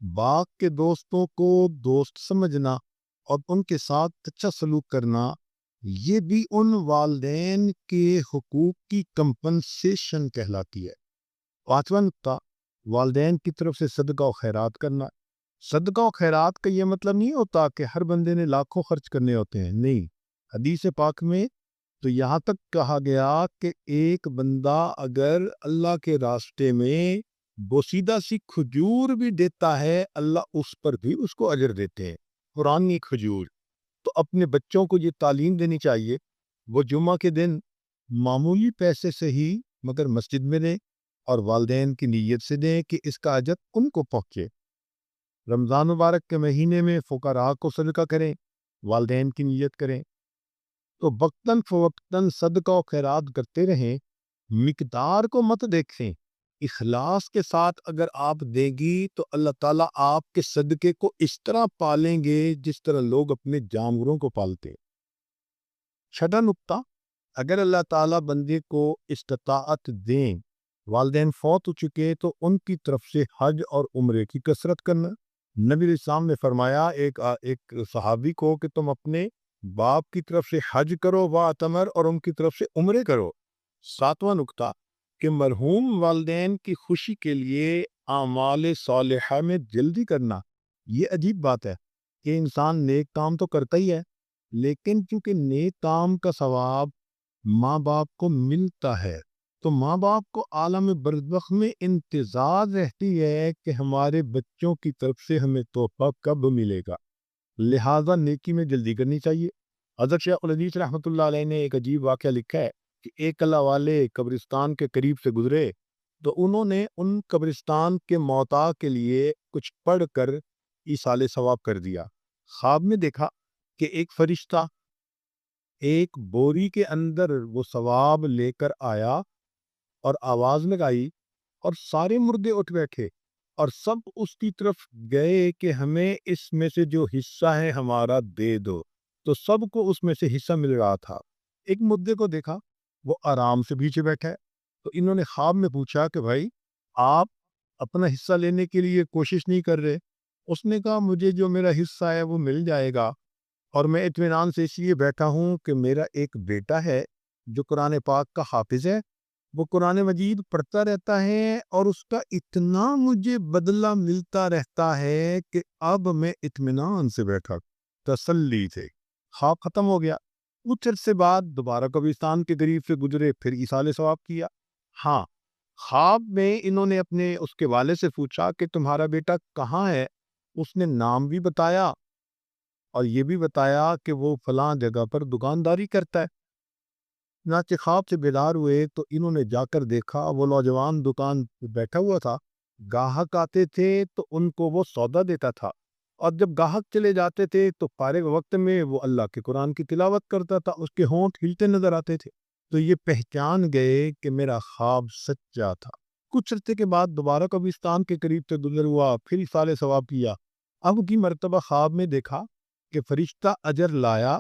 باغ کے دوستوں کو دوست سمجھنا اور ان کے ساتھ اچھا سلوک کرنا، یہ بھی ان والدین کے حقوق کی کمپنسیشن کہلاتی ہے۔ پانچواں نقطہ، والدین کی طرف سے صدقہ و خیرات کرنا۔ صدقہ و خیرات کا یہ مطلب نہیں ہوتا کہ ہر بندے نے لاکھوں خرچ کرنے ہوتے ہیں، نہیں۔ حدیث پاک میں تو یہاں تک کہا گیا کہ ایک بندہ اگر اللہ کے راستے میں بوسیدہ سی کھجور بھی دیتا ہے، اللہ اس پر بھی اس کو اجر دیتے ہیں، پرانی کھجور۔ تو اپنے بچوں کو یہ تعلیم دینی چاہیے، وہ جمعہ کے دن معمولی پیسے سے ہی مگر مسجد میں دیں اور والدین کی نیت سے دیں کہ اس کا اجر ان کو پہنچے۔ رمضان مبارک کے مہینے میں فقراء کو صدقہ کریں، والدین کی نیت کریں۔ تو وقتاً فوقتاً صدقہ و خیرات کرتے رہیں، مقدار کو مت دیکھیں۔ اخلاص کے ساتھ اگر آپ دیں گی تو اللہ تعالیٰ آپ کے صدقے کو اس طرح پالیں گے جس طرح لوگ اپنے جانوروں کو پالتے۔ چھٹا نقطہ، اگر اللہ تعالیٰ بندے کو استطاعت دیں، والدین فوت ہو چکے تو ان کی طرف سے حج اور عمرے کی کثرت کرنا۔ نبی علیہ السلام نے فرمایا ایک صحابی کو کہ تم اپنے باپ کی طرف سے حج کرو واعتمر، اور ان کی طرف سے عمرے کرو۔ ساتواں نقطہ کہ مرحوم والدین کی خوشی کے لیے اعمال صالحہ میں جلدی کرنا۔ یہ عجیب بات ہے کہ انسان نیک کام تو کرتا ہی ہے، لیکن چونکہ نیک کام کا ثواب ماں باپ کو ملتا ہے تو ماں باپ کو عالم برزخ میں انتظار رہتی ہے کہ ہمارے بچوں کی طرف سے ہمیں تحفہ کب ملے گا، لہذا نیکی میں جلدی کرنی چاہیے۔ حضرت شیخ الحدیث رحمۃ اللہ علیہ نے ایک عجیب واقعہ لکھا ہے کہ ایک اللہ والے قبرستان کے قریب سے گزرے تو انہوں نے ان قبرستان کے موتا کے لیے کچھ پڑھ کر ایصال ثواب کر دیا۔ خواب میں دیکھا کہ ایک فرشتہ ایک بوری کے اندر وہ ثواب لے کر آیا اور آواز لگائی اور سارے مردے اٹھ بیٹھے اور سب اس کی طرف گئے کہ ہمیں اس میں سے جو حصہ ہے ہمارا دے دو، تو سب کو اس میں سے حصہ مل رہا تھا۔ ایک مردے کو دیکھا وہ آرام سے پیچھے بیٹھا ہے، تو انہوں نے خواب میں پوچھا کہ بھائی آپ اپنا حصہ لینے کے لیے کوشش نہیں کر رہے؟ اس نے کہا مجھے جو میرا حصہ ہے وہ مل جائے گا، اور میں اطمینان سے اس لیے بیٹھا ہوں کہ میرا ایک بیٹا ہے جو قرآن پاک کا حافظ ہے، وہ قرآن مجید پڑھتا رہتا ہے اور اس کا اتنا مجھے بدلہ ملتا رہتا ہے کہ اب میں اطمینان سے بیٹھا۔ تسلی تھے۔ خواب ختم ہو گیا، کچھ عرصے بعد دوبارہ قبرستان کے قریب سے گزرے، پھر ایصال ثواب کیا۔ ہاں، خواب میں انہوں نے اپنے اس کے والد سے پوچھا کہ تمہارا بیٹا کہاں ہے؟ اس نے نام بھی بتایا اور یہ بھی بتایا کہ وہ فلاں جگہ پر دکانداری کرتا ہے۔ چنانچہ خواب سے بیدار ہوئے تو انہوں نے جا کر دیکھا وہ نوجوان دکان پہ بیٹھا ہوا تھا، گاہک آتے تھے تو ان کو وہ سودا دیتا تھا، اور جب گاہک چلے جاتے تھے تو فارغ وقت میں وہ اللہ کے قرآن کی تلاوت کرتا تھا، اس کے ہونٹ ہلتے نظر آتے تھے۔ تو یہ پہچان گئے کہ میرا خواب سچا تھا۔ کچھ عرصے کے بعد دوبارہ قبرستان کے قریب سے گزر ہوا، پھر ایصال ثواب کیا۔ اب کی مرتبہ خواب میں دیکھا کہ فرشتہ اجر لایا،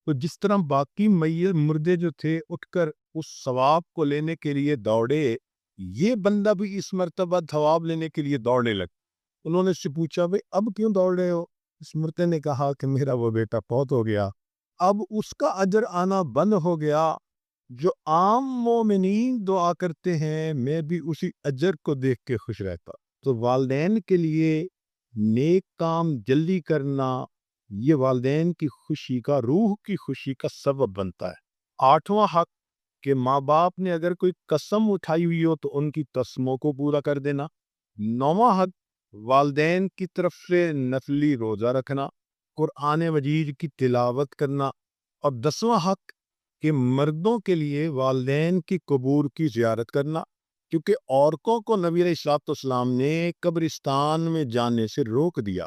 تو جس طرح باقی مردے جو تھے اٹھ کر اس ثواب کو لینے کے لیے دوڑے، یہ بندہ بھی اس مرتبہ ثواب لینے کے لیے دوڑنے لگا۔ انہوں نے اس سے پوچھا بھئی اب کیوں دوڑ رہے ہو؟ اس مردے نے کہا کہ میرا وہ بیٹا فوت ہو گیا، اب اس کا اجر آنا بند ہو گیا۔ جو عام مومنین دعا کرتے ہیں میں بھی اسی اجر کو دیکھ کے خوش رہتا۔ تو والدین کے لیے نیک کام جلدی کرنا، یہ والدین کی خوشی کا، روح کی خوشی کا سبب بنتا ہے۔ 8واں حق کہ ماں باپ نے اگر کوئی قسم اٹھائی ہوئی ہو تو ان کی قسموں کو پورا کر دینا۔ 9واں حق والدین کی طرف سے نفلی روزہ رکھنا، قرآن مجید کی تلاوت کرنا۔ اور 10واں حق کہ مردوں کے لیے والدین کی قبور کی زیارت کرنا، کیونکہ عورتوں کو نبی علیہ الصلوۃ والسلام نے قبرستان میں جانے سے روک دیا،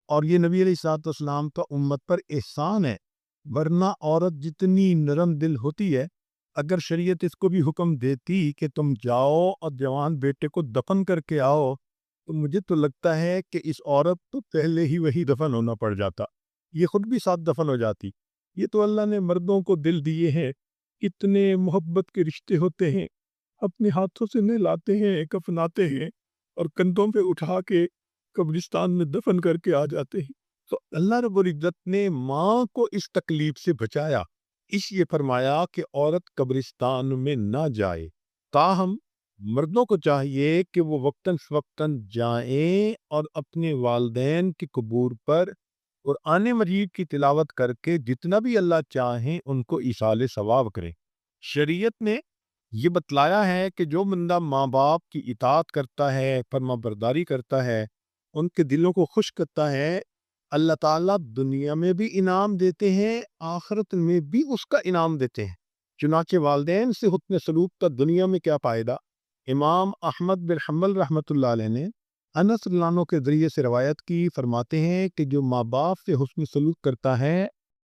اور یہ نبی علیہ الصلوۃ والسلام کا امت پر احسان ہے، ورنہ عورت جتنی نرم دل ہوتی ہے، اگر شریعت اس کو بھی حکم دیتی کہ تم جاؤ اور جوان بیٹے کو دفن کر کے آؤ، تو مجھے تو لگتا ہے کہ اس عورت تو پہلے ہی وہی دفن ہونا پڑ جاتا، یہ خود بھی ساتھ دفن ہو جاتی۔ یہ تو اللہ نے مردوں کو دل دیے ہیں، اتنے محبت کے رشتے ہوتے ہیں، اپنے ہاتھوں سے نہلاتے ہیں، کفناتے ہیں، اور کندھوں پہ اٹھا کے قبرستان میں دفن کر کے آ جاتے ہیں۔ تو اللہ رب العزت نے ماں کو اس تکلیف سے بچایا، اس لیے فرمایا کہ عورت قبرستان میں نہ جائے۔ تاہم مردوں کو چاہیے کہ وہ وقتاً فوقتاً جائیں اور اپنے والدین کی قبور پر قرآن مجید کی تلاوت کر کے جتنا بھی اللہ چاہیں ان کو ایصال ثواب کریں۔ شریعت نے یہ بتلایا ہے کہ جو بندہ ماں باپ کی اطاعت کرتا ہے، فرما برداری کرتا ہے، ان کے دلوں کو خوش کرتا ہے، اللہ تعالیٰ دنیا میں بھی انعام دیتے ہیں، آخرت میں بھی اس کا انعام دیتے ہیں۔ چنانچہ والدین سے حسن سلوک کا دنیا میں کیا فائدہ؟ امام احمد بن حنبل رحمۃ اللہ علیہ نے انس رضی اللہ عنہ کے ذریعے سے روایت کی، فرماتے ہیں کہ جو ماں باپ سے حسن سلوک کرتا ہے